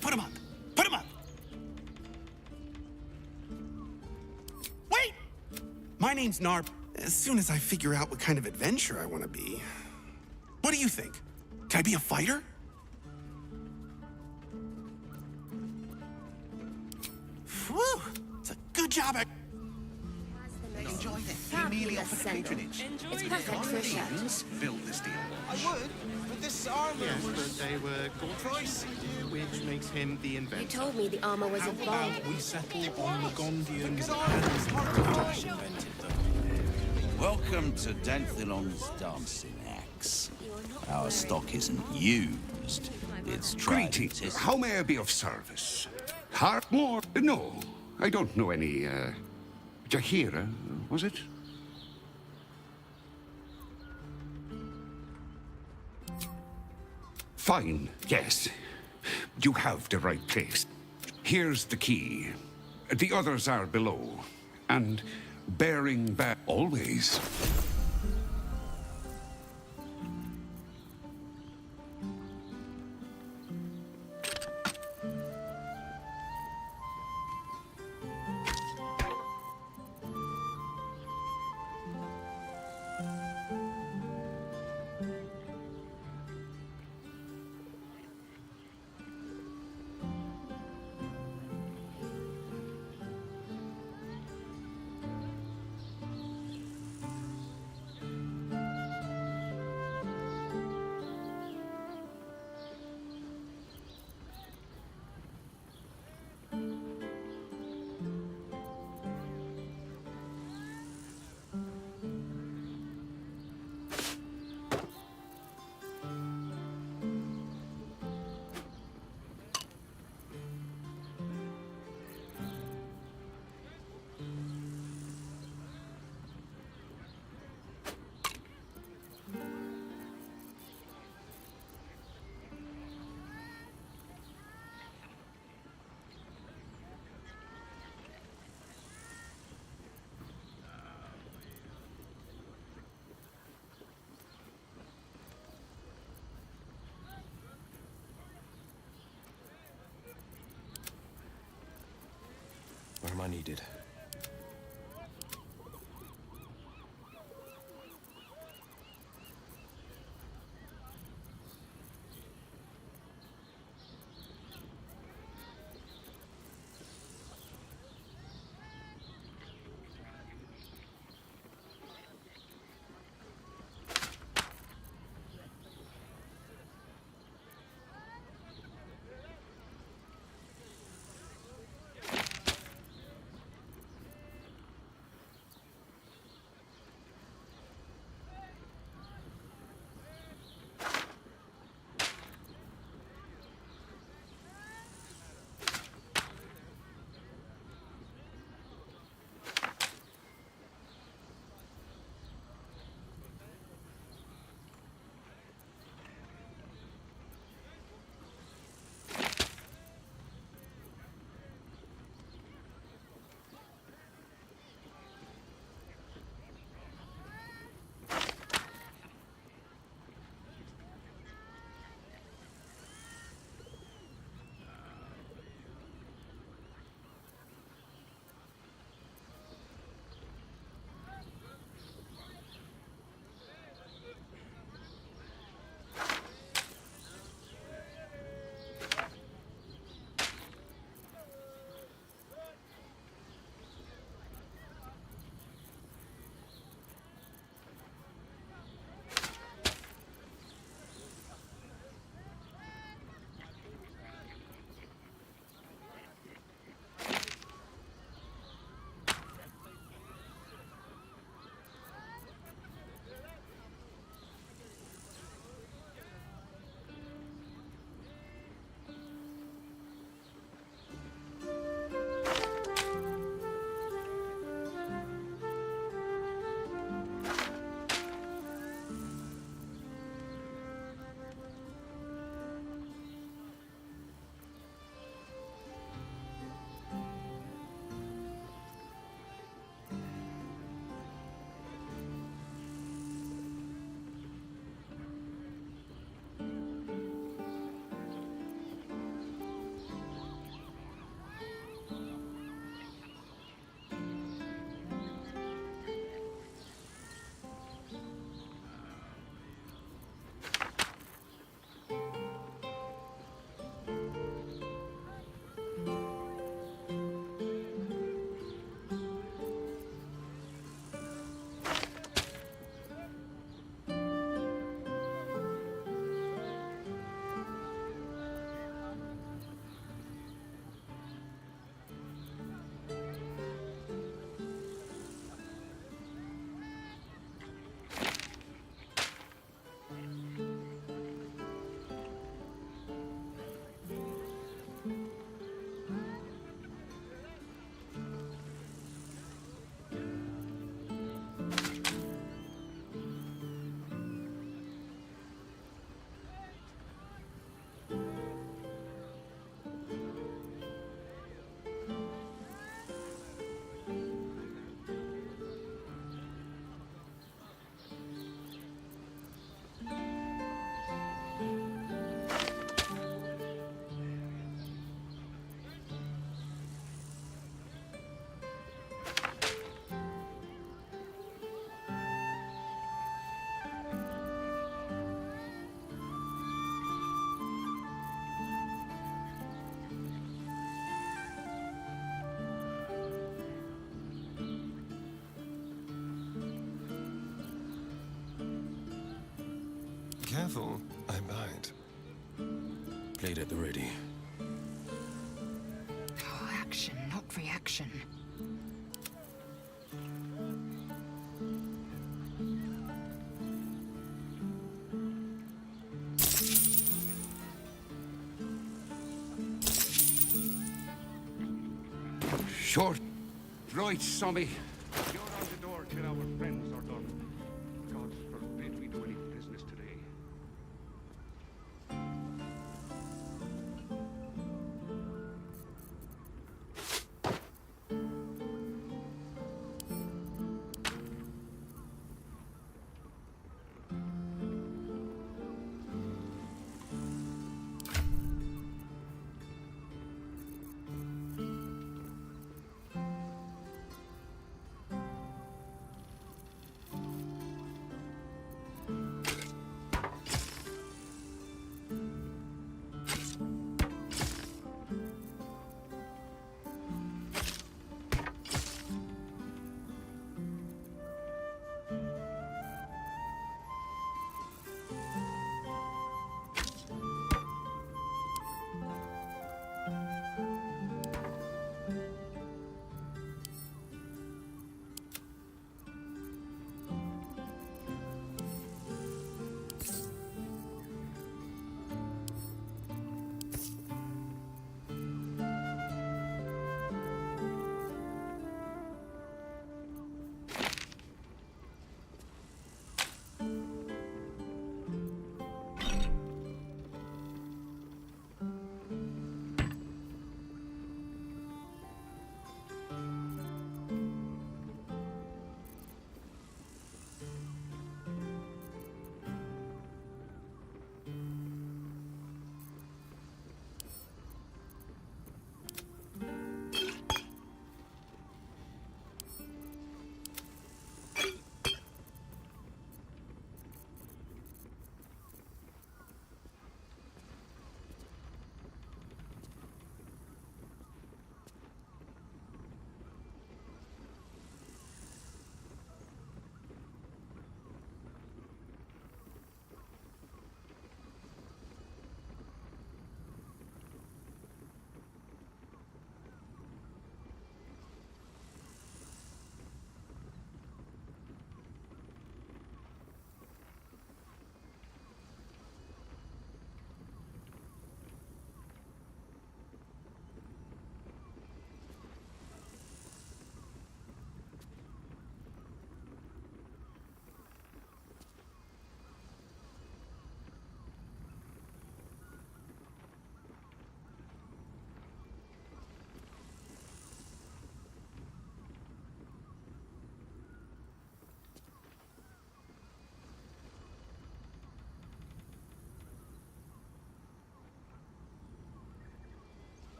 Put him up! Put him up! Wait! My name's Narp. As soon as I figure out what kind of adventurer I want to be. What do you think? Can I be a fighter? Whew! It's a good job at... Enjoy them. He merely offered patronage. It's perfect for a shirt. Build this deal. I would, but this armor... Yes, but they were pricey, which makes him the inventor. You told me the armor was a bomb. We settle on the Gondian Welcome to Danthilon's dancing axe. Our stock isn't used. It's tried. Greetings. How may I be of service? Hartmore? No, I don't know any, Jahira, was it? Fine, yes. You have the right place. Here's the key. The others are below. And bearing back always. I needed. Careful, I bite. Blade at the ready. Oh, action, not reaction. Short. Right, Sammy. You're on the door till our friends are done. God forbid we do any business today.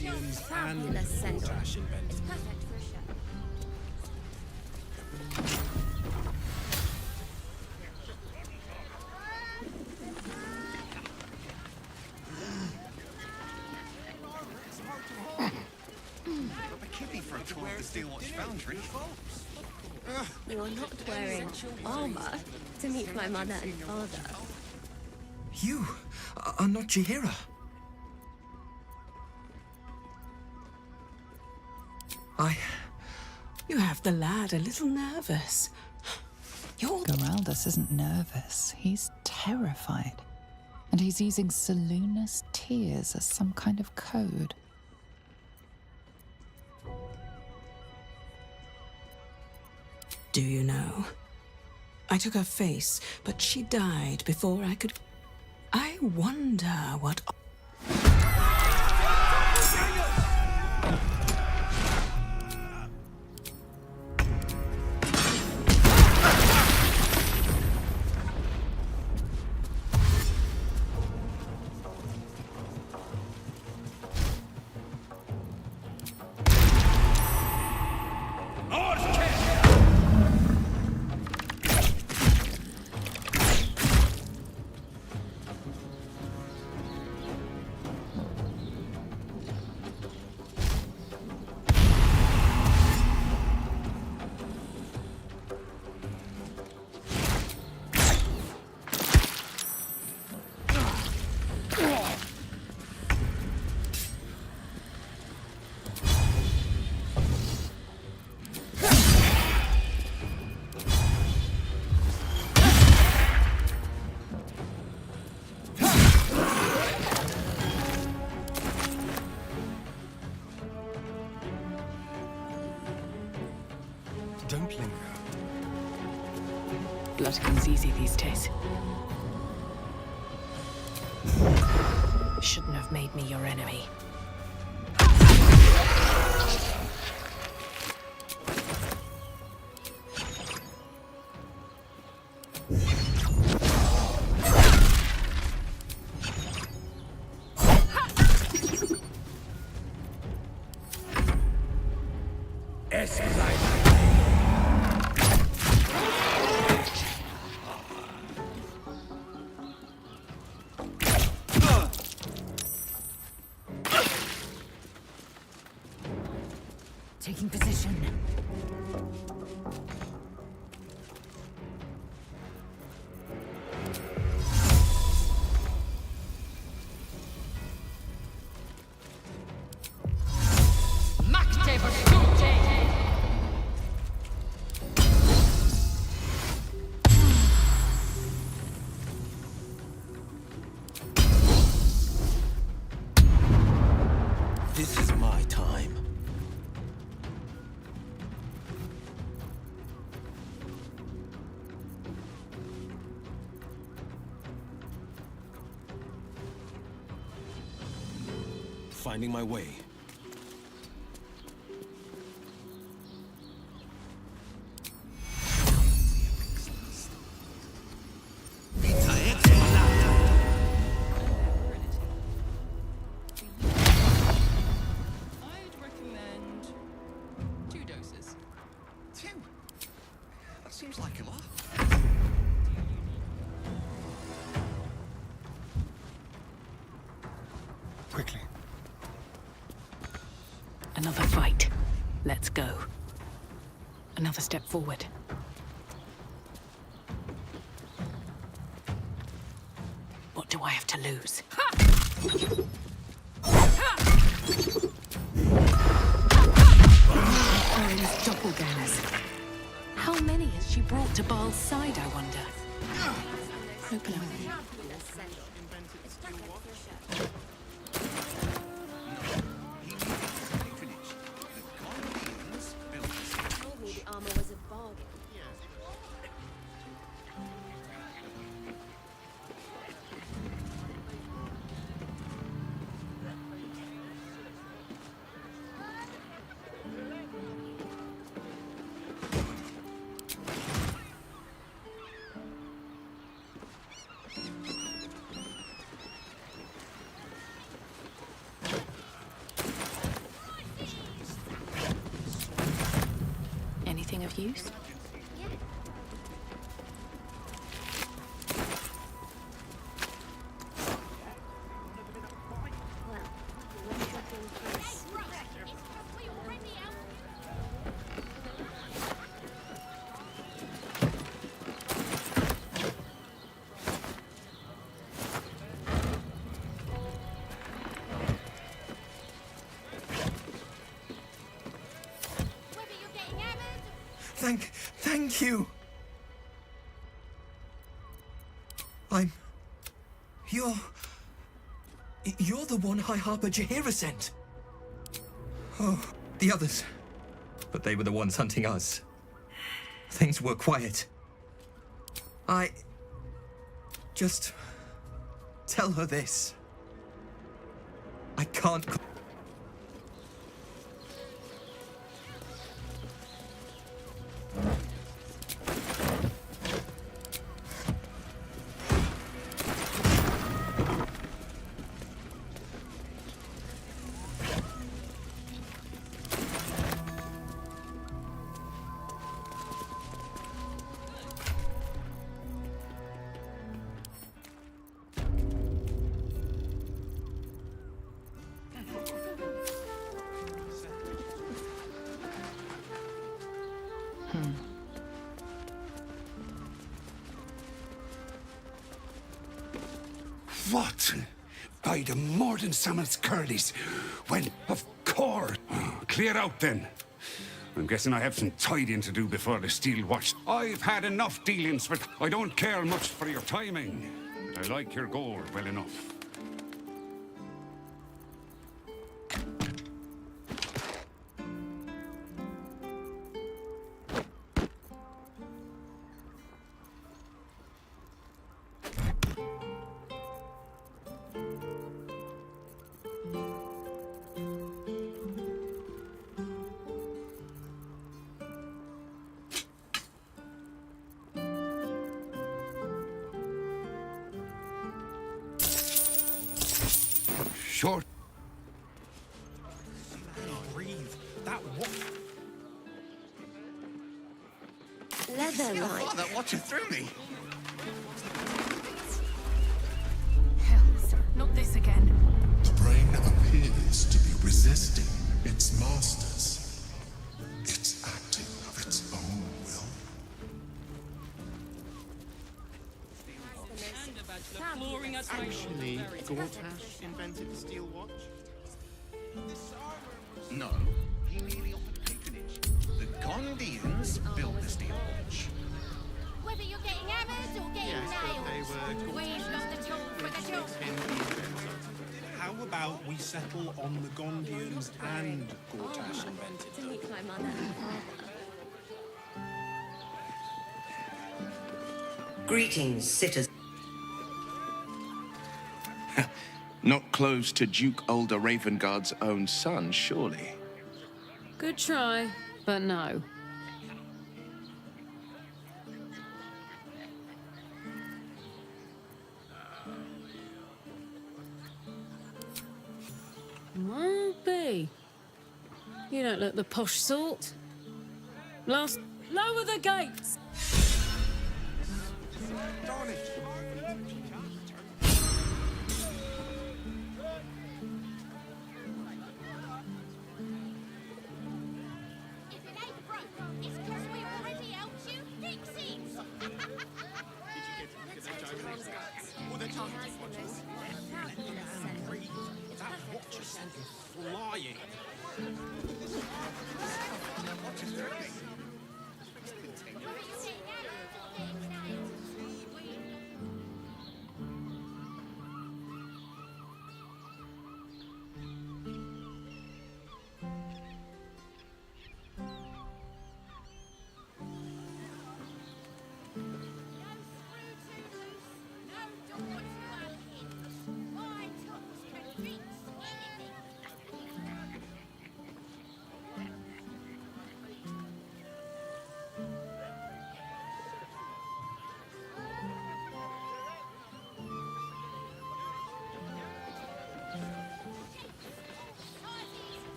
Guardians and trash invented. It's perfect for a show. You are not wearing armor to meet my mother and father. You are not Jahira. You have the lad a little nervous. Geraldus isn't nervous. He's terrified. And he's using Seluna's tears as some kind of code. Do you know? I took her face, but she died before I could... I wonder what... Don't linger. Blood comes easy these days. Shouldn't have made me your enemy. Taking position. This is my time. Finding my way. I'd recommend 2 doses. 2? That seems like a lot. Quickly. Another fight. Let's go. Another step forward. What do I have to lose? Those doppelgangers. How many has she brought to Baal's side, I wonder? Open up. Told me the armor was a bargain. excuse. Thank you. You're the one High Harper Jaheira sent. Oh, the others. But they were the ones hunting us. Things were quiet. Just tell her this. I can't. What? By the Morden Sammel's curlies. Well, of course. Clear out then. I'm guessing I have some tidying to do before the Steel Watch. I've had enough dealings with. I don't care much for your timing, but I like your gold well enough. Short. Breathe. That what? Leather like. That watching through me. Hells, not this again. The brain appears to be resisting its masters. It's acting of its own will. Actually, Gortash invented the steel watch? No, he merely offered patronage. The Gondians built the steel watch. Whether you're getting hammered or getting Yes, but they nailed, were we've got the tool for the job. How about we settle on the Gondians and Gortash invented? To meet my mother and father. Greetings, sitters. Not close to Duke Older Ravengard's own son, surely. Good try, but no. Won't be. You don't look the posh sort. Lower the gates! Flying.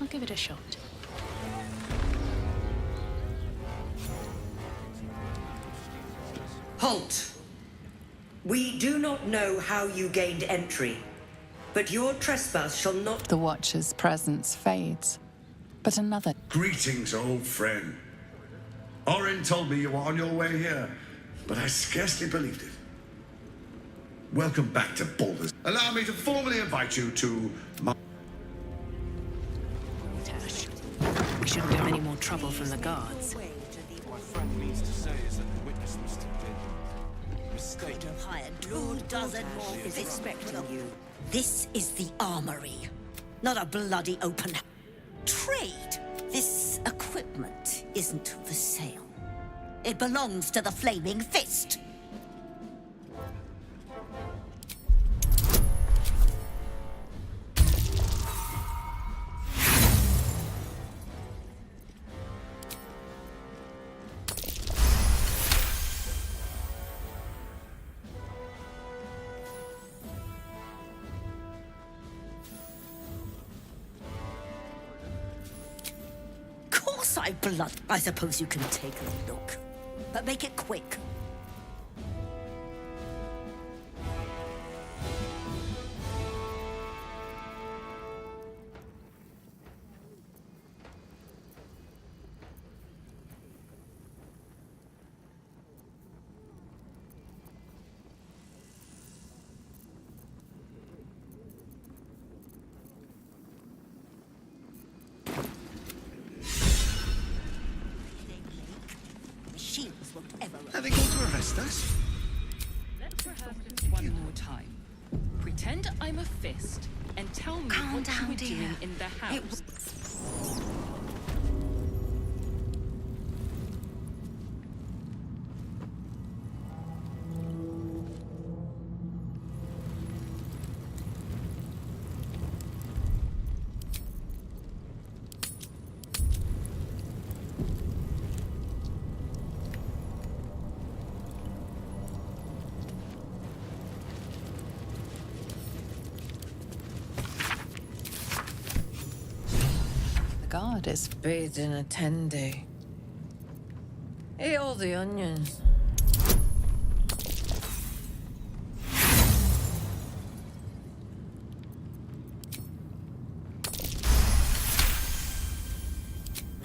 I'll give it a shot. Halt! We do not know how you gained entry, but your trespass shall not... The Watcher's presence fades, but another... Greetings, old friend. Orin told me you were on your way here, but I scarcely believed it. Welcome back to Baldur's. Allow me to formally invite you to my... Tash. We shouldn't have any more trouble from the guards. My friend means to say is that the witness must have been mistaken. Could have hired 24 more is expecting you. This is the armory, not a bloody open trade. This equipment isn't for sale. It belongs to the Flaming Fist. I suppose you can take a look, but make it quick. Are they going to arrest us? Let's rehearse this one more time. Pretend I'm a fist and tell me what you were doing in the house. God is bathed in a 10-day. Ate all the onions.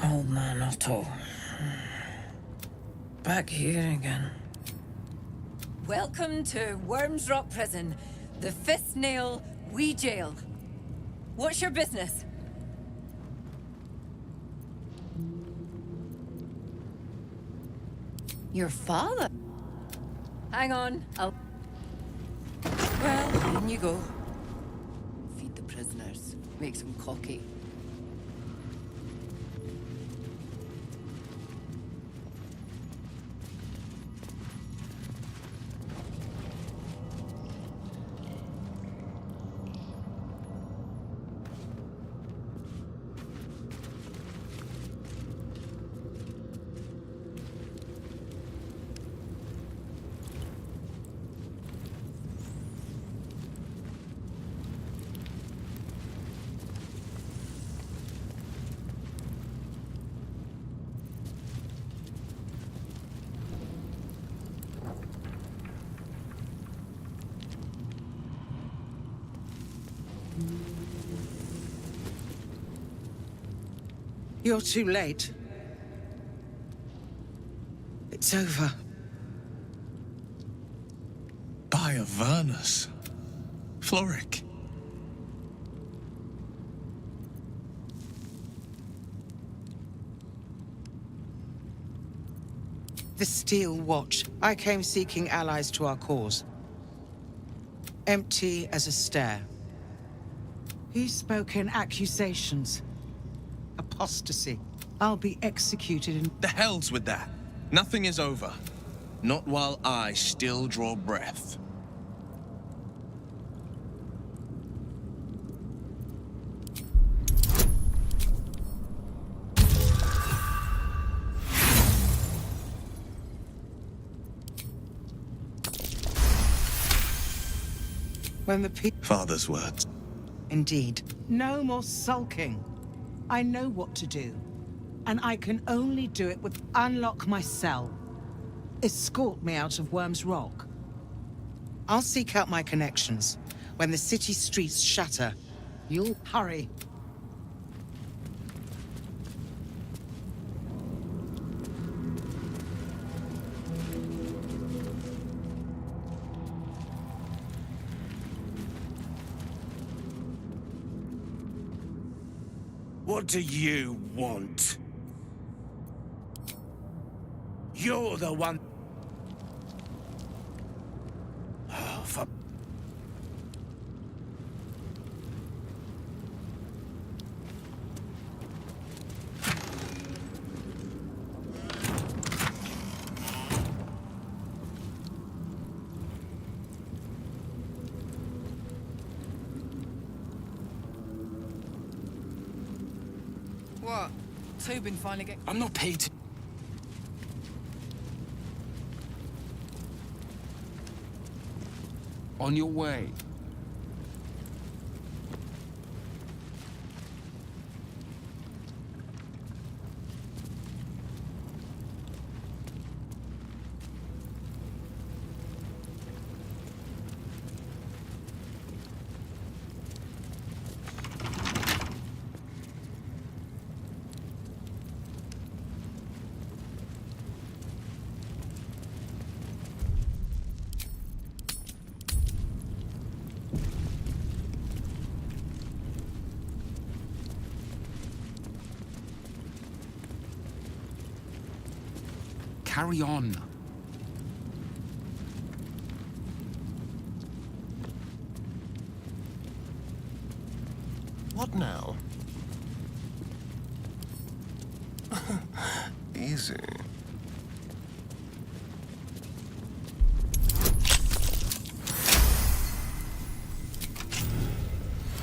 Old man Otto. Back here again. Welcome to Worms Rock Prison, the Fifth Nail Wee Jail. What's your business? Your father? Hang on, Well, in you go. Feed the prisoners. Makes them cocky. You're too late. It's over. By Avernus. Floric. The Steel Watch. I came seeking allies to our cause. Empty as a stare. He's spoken accusations. Apostasy. I'll be executed in... The hell's with that. Nothing is over. Not while I still draw breath. When the Father's words. Indeed. No more sulking. I know what to do. And I can only do it with unlock my cell. escort me out of Worm's Rock. I'll seek out my connections. When the city streets shatter, you'll hurry. What do you want? You're the one. Oh, for... What? Tobin finally get... I'm not paid to... On your way. Carry on. What now? Easy.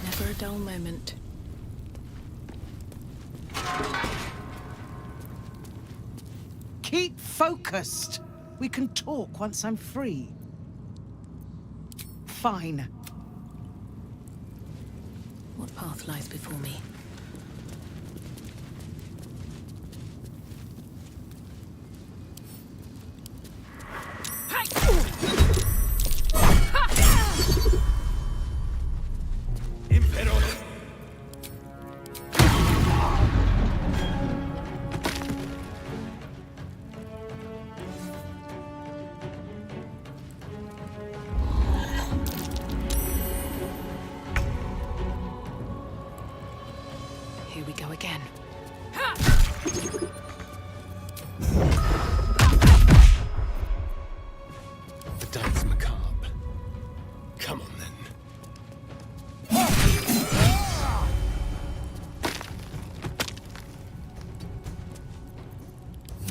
Never a dull moment. Keep focused. We can talk once I'm free. Fine. What path lies before me? Here we go again. The dance macabre. Come on then.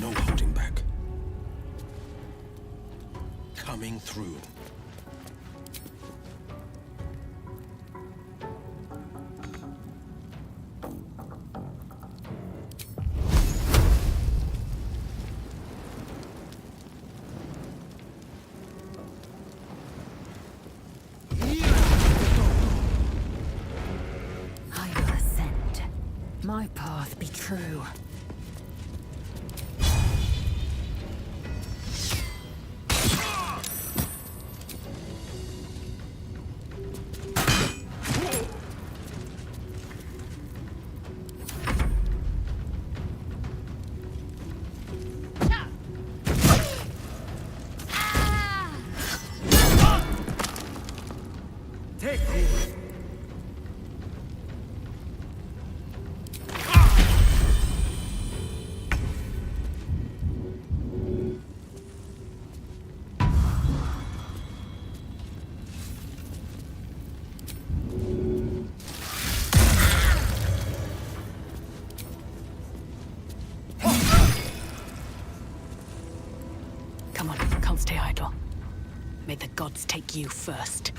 No holding back. Coming through. I will ascend. My path be true. Take this. Come on, can't stay idle. May the gods take you first.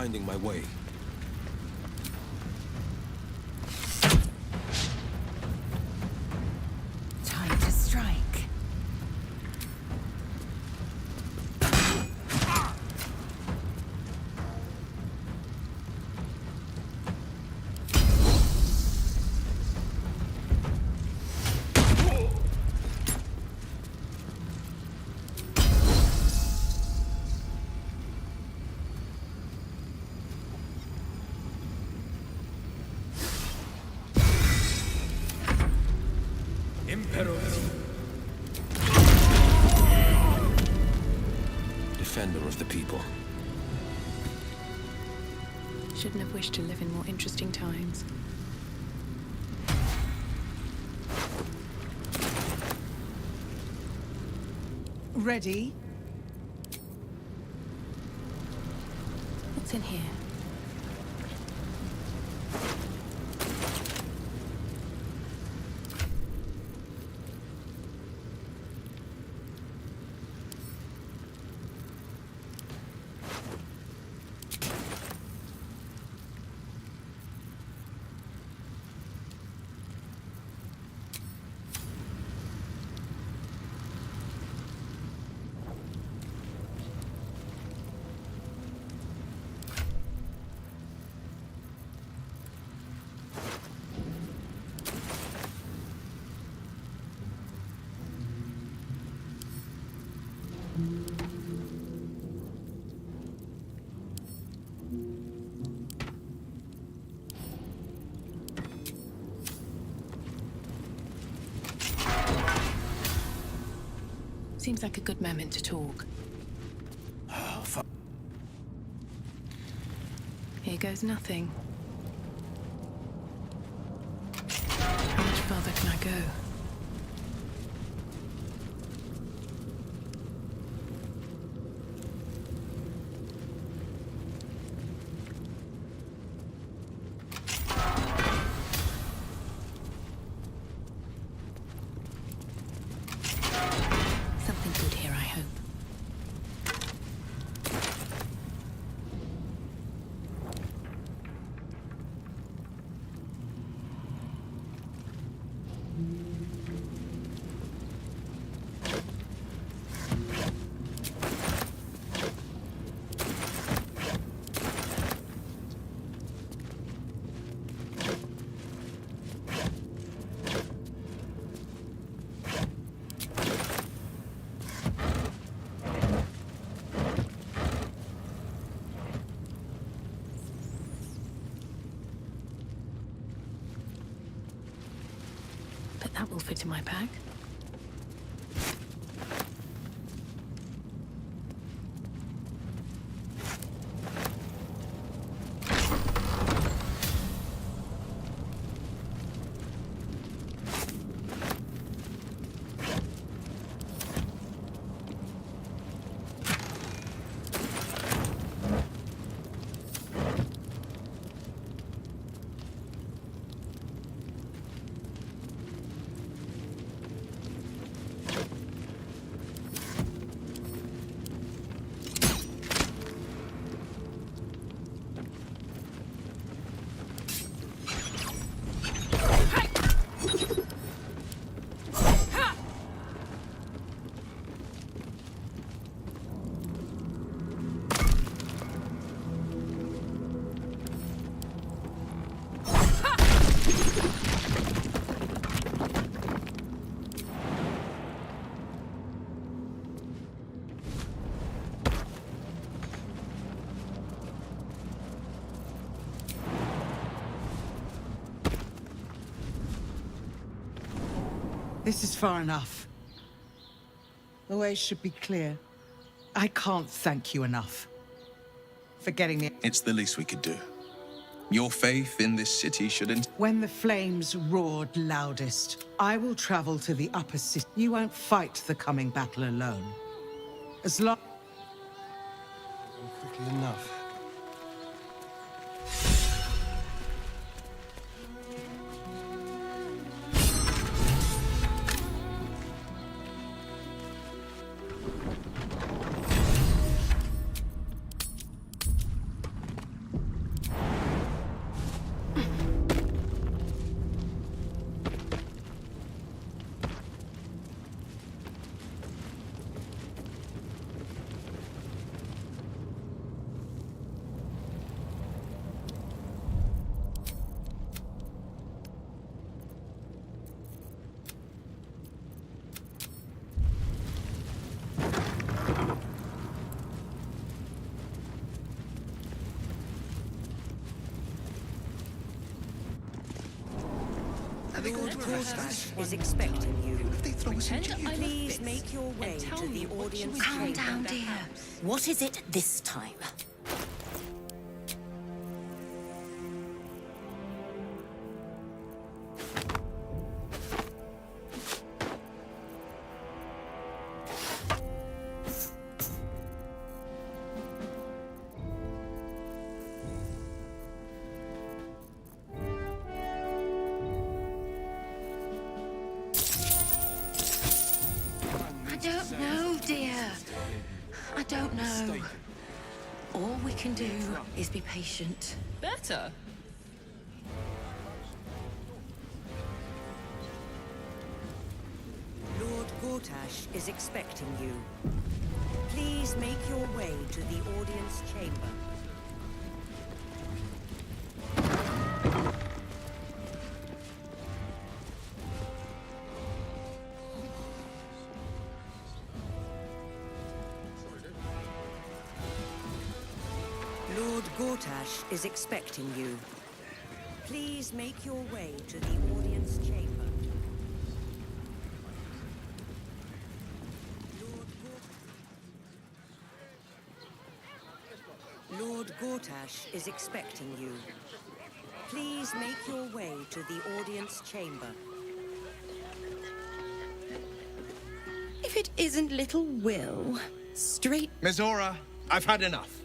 finding my way. Time to strike. Defender of the people. Shouldn't have wished to live in more interesting times. Ready? What's in here? Seems like a good moment to talk. Oh, fuck. Here goes nothing. How much farther can I go? Something good here, I hope. But that will fit in my pack. This is far enough. The way should be clear. I can't thank you enough for getting me. It's the least we could do. Your faith in this city shouldn't... When the flames roared loudest, I will travel to the upper city. You won't fight the coming battle alone. As long... Quickly enough. Lord Gortash is expecting you. Pretend I'm a Please fist make your way and tell to me the what audience you chamber. would do in dear. that house. What is it this time? I don't know, dear. I don't know. All we can do is be patient. Better. Lord Gortash is expecting you. Please make your way to the audience chamber. Lord Gortash is expecting you. Please make your way to the audience chamber. Lord Gortash is expecting you. Please make your way to the audience chamber. If it isn't little Will, straight... Mizora, I've had enough.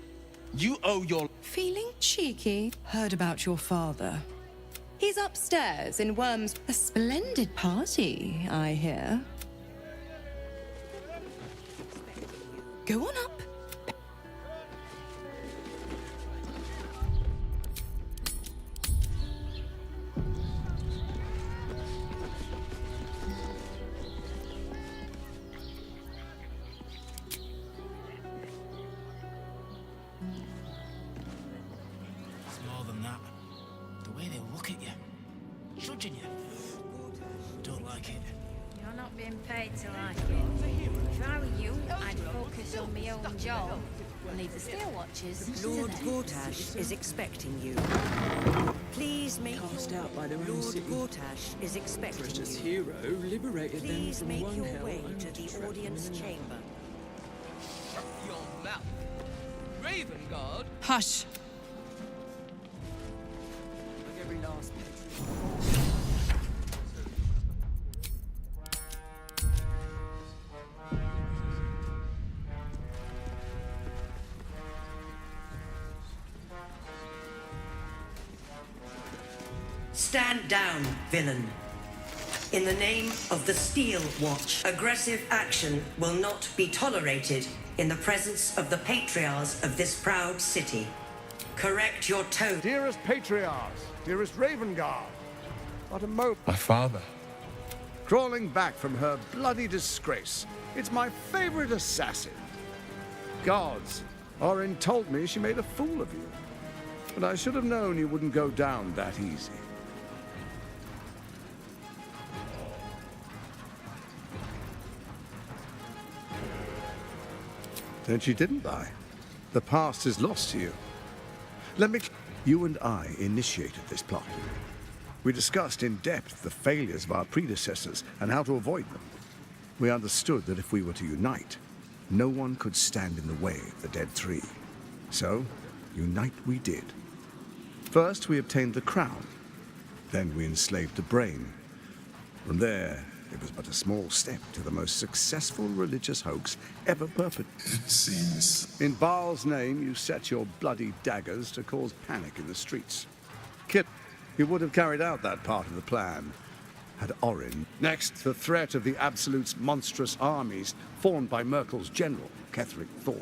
You owe your... Feeling cheeky? Heard about your father. He's upstairs in Worms. A splendid party, I hear. Go on up. It's more than that. The way they look at you, judging you. Don't like it. You're not being paid to like it. If I were you, I'd focus on my own job and leave the steel watches to Lord them. Gortash is expecting you. Please make Cast your... out by their own Lord city. Gortash is expecting Precious you. hero liberated them Please from make one your hell way and to the trapped them audience in another. chamber. Your mouth. Raven Guard. Hush. Like every last Stand down, villain. In the name of the Steel Watch, aggressive action will not be tolerated in the presence of the patriarchs of this proud city. Correct your tone. Dearest patriarchs, dearest Raven Guard, what a moment. My father. Crawling back from her bloody disgrace. It's my favorite assassin. Gods, Orin told me she made a fool of you. But I should have known you wouldn't go down that easy. Then she didn't die. The past is lost to you. You and I initiated this plot. We discussed in depth the failures of our predecessors and how to avoid them. We understood that if we were to unite, no one could stand in the way of the Dead Three. So, unite we did. First, we obtained the crown. Then we enslaved the brain. From there, it was but a small step to the most successful religious hoax ever perpetrated. It seems. In Baal's name, you set your bloody daggers to cause panic in the streets. Kit, you would have carried out that part of the plan had Orin. Next, the threat of the Absolute's monstrous armies formed by Merkel's general, Ketheric Thor.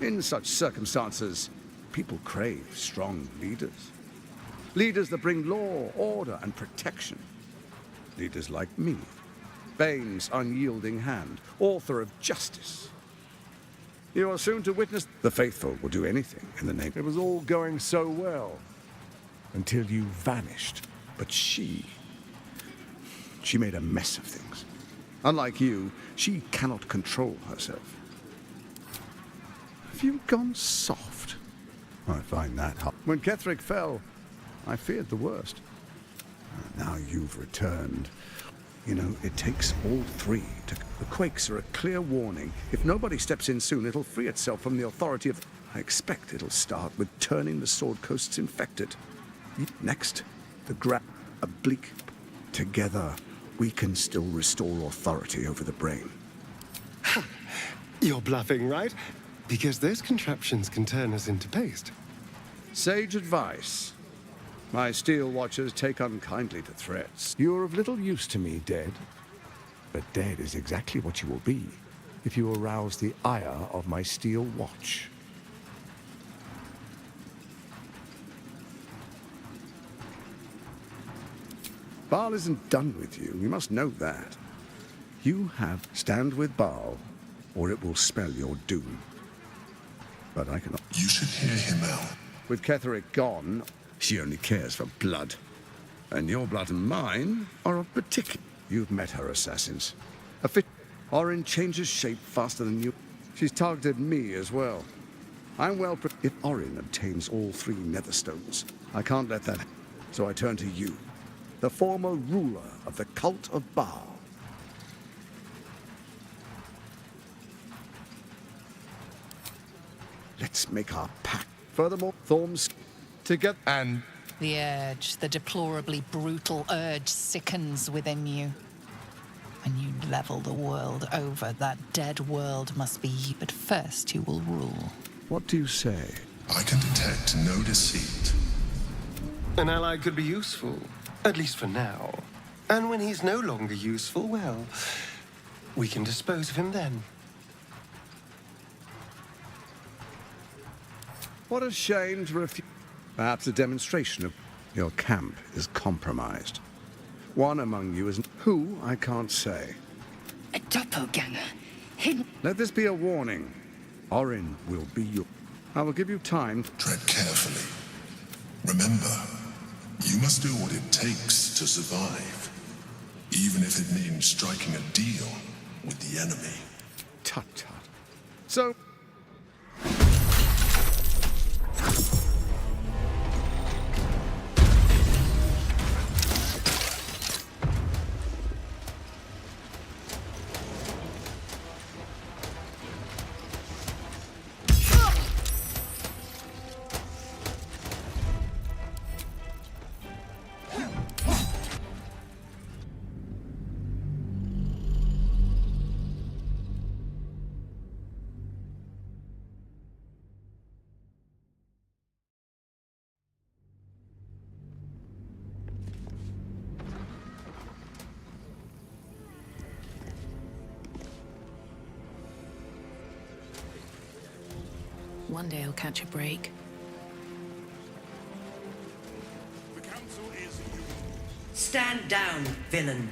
In such circumstances, people crave strong leaders. Leaders that bring law, order, and protection. Leaders like me, Bane's unyielding hand, author of justice. You are soon to witness the faithful will do anything in the name. It was all going so well until you vanished. But she made a mess of things. Unlike you, she cannot control herself. Have you gone soft? I find that hard. When Ketheric fell, I feared the worst. Now you've returned. You know, it takes all three to... The quakes are a clear warning. If nobody steps in soon, it'll free itself from the authority of... I expect it'll start with turning the Sword Coasts infected. Next, the oblique. Together, we can still restore authority over the brain. You're bluffing, right? Because those contraptions can turn us into paste. Sage advice. My steel watchers take unkindly to threats. You're of little use to me, dead. But dead is exactly what you will be if you arouse the ire of my steel watch. Baal isn't done with you. You must know that. You have stand with Baal, or it will spell your doom. But I cannot. You should hear him out. With Ketheric gone, she only cares for blood. And your blood and mine are of particular. You've met her assassins. A fit. Orin changes shape faster than you. She's targeted me as well. I'm well prepared. If Orin obtains all 3 Netherstones, I can't let that. So I turn to you, the former ruler of the cult of Baal. Let's make our pact. Furthermore, Thorms together and... The urge, the deplorably brutal urge sickens within you. When you level the world over, that dead world must be you. But first you will rule. What do you say? I can detect no deceit. An ally could be useful, at least for now. And when he's no longer useful, well, we can dispose of him then. What a shame to refuse. Perhaps a demonstration of your camp is compromised. One among you is who, I can't say. A doppelganger. Hidden. Let this be a warning. Orin will be your... I will give you time. Tread carefully. Remember, you must do what it takes to survive. Even if it means striking a deal with the enemy. Tut tut. So... One day I'll catch a break. Stand down, villain.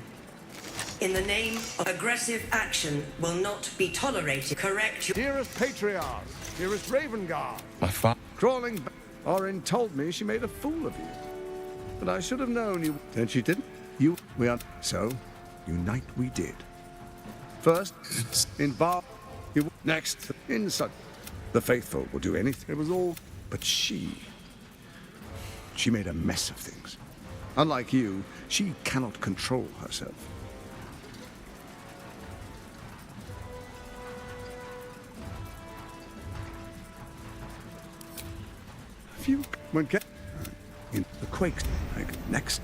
In the name of aggressive action will not be tolerated. Correct your... Dearest Patriarch, dearest Ravengard. My father. Crawling back. Orin told me she made a fool of you. But I should have known you. Then she didn't. You... We are... So, unite we did. First, in Bar... You... Next, in such... The faithful will do anything. It was all... But she made a mess of things. Unlike you, she cannot control herself. If you... When get... In the quakes... Next...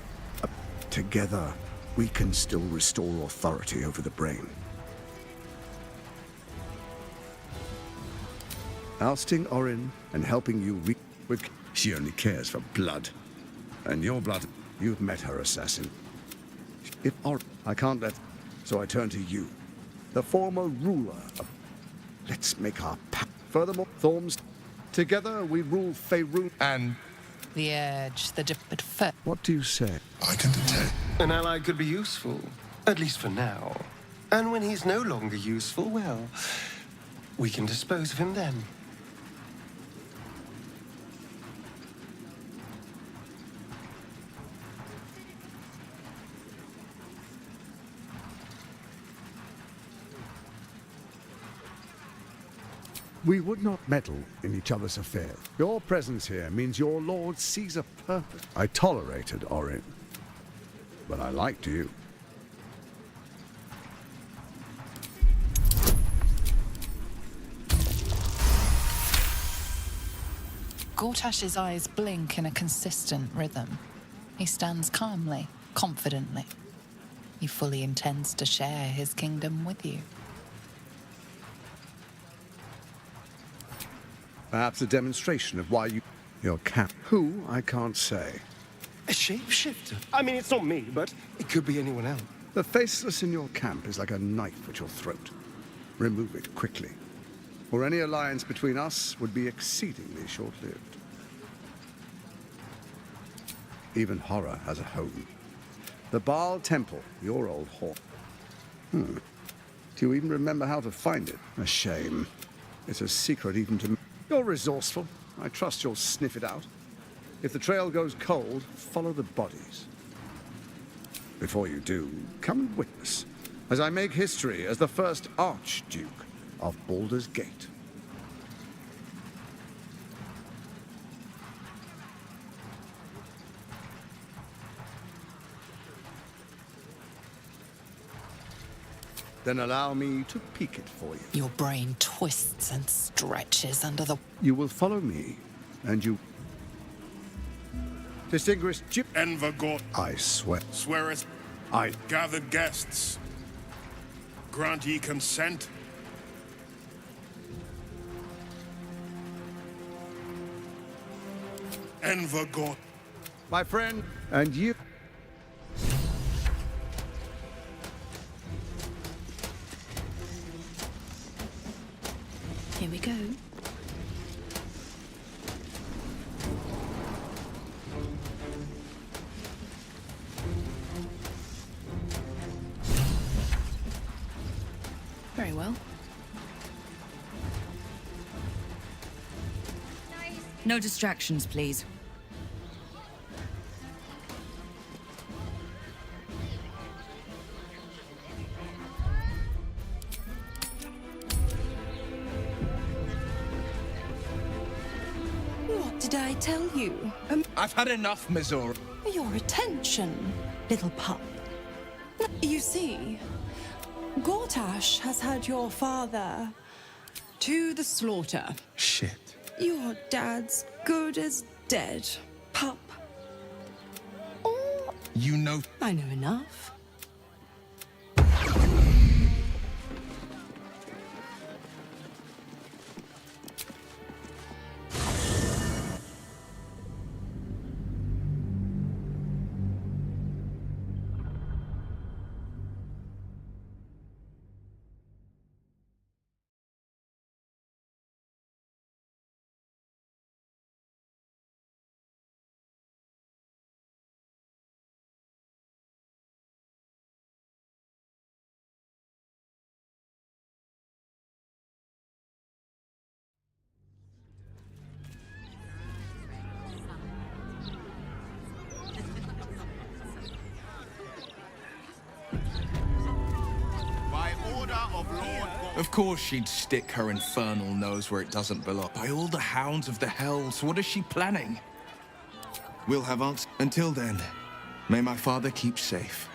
Together, we can still restore authority over the brain. Ousting Orin and helping you with... She only cares for blood. And your blood... You've met her assassin. If Orin... I can't let... So I turn to you. The former ruler of... Let's make our pact. Furthermore, Thorms... Together we rule Faerun and... The urge, the but first... What do you say? I can detect... An ally could be useful, at least for now. And when he's no longer useful, well, we can dispose of him then. We would not meddle in each other's affairs. Your presence here means your lord sees a purpose. I tolerated Orin. but I liked you. Gortash's eyes blink in a consistent rhythm. He stands calmly, confidently. He fully intends to share his kingdom with you. Perhaps a demonstration of why your camp. Who, I can't say. A shapeshifter? I mean, it's not me, but it could be anyone else. The faceless in your camp is like a knife at your throat. Remove it quickly, or any alliance between us would be exceedingly short-lived. Even horror has a home. The Baal Temple, your old haunt. Do you even remember how to find it? A shame. It's a secret even to me. You're resourceful. I trust you'll sniff it out. If the trail goes cold, follow the bodies. Before you do, come and witness as I make history as the first Archduke of Baldur's Gate. Then allow me to peek it for you. Your brain twists and stretches under the... You will follow me, and you... Distinguished Envergort. I swear. Sweareth. I... Gathered guests. Grant ye consent. Envergort. My friend, and you... Here we go. Very well. No distractions, please. What did I tell you? I've had enough, Missouri. Your attention, little pup. You see, Gortash has had your father to the slaughter. Shit. Your dad's good as dead, pup. Oh, You know... I know enough. By order of Lord... Of course she'd stick her infernal nose where it doesn't belong. By all the hounds of the hells, what is she planning? We'll have answers. Until then, may my father keep safe.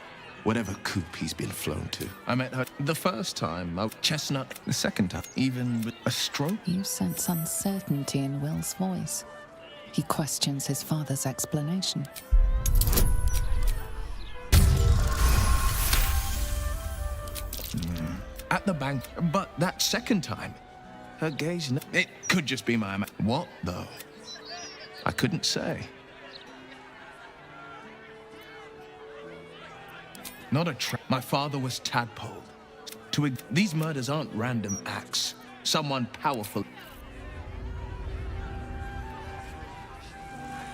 Whatever coop he's been flown to. I met her the first time, a chestnut. The second time, even with a stroke. You sense uncertainty in Will's voice. He questions his father's explanation. At the bank, but that second time, her gaze... It could just be my... What, though? I couldn't say. Not a trap. My father was tadpoled. These murders aren't random acts. Someone powerful...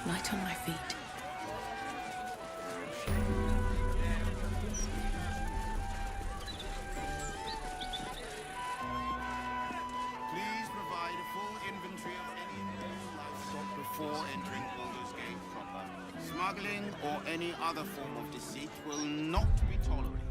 Light on my feet. Please provide a full inventory of any livestock before entering Baldur's Gate proper. Smuggling or any other form of deceit will not be tolerated.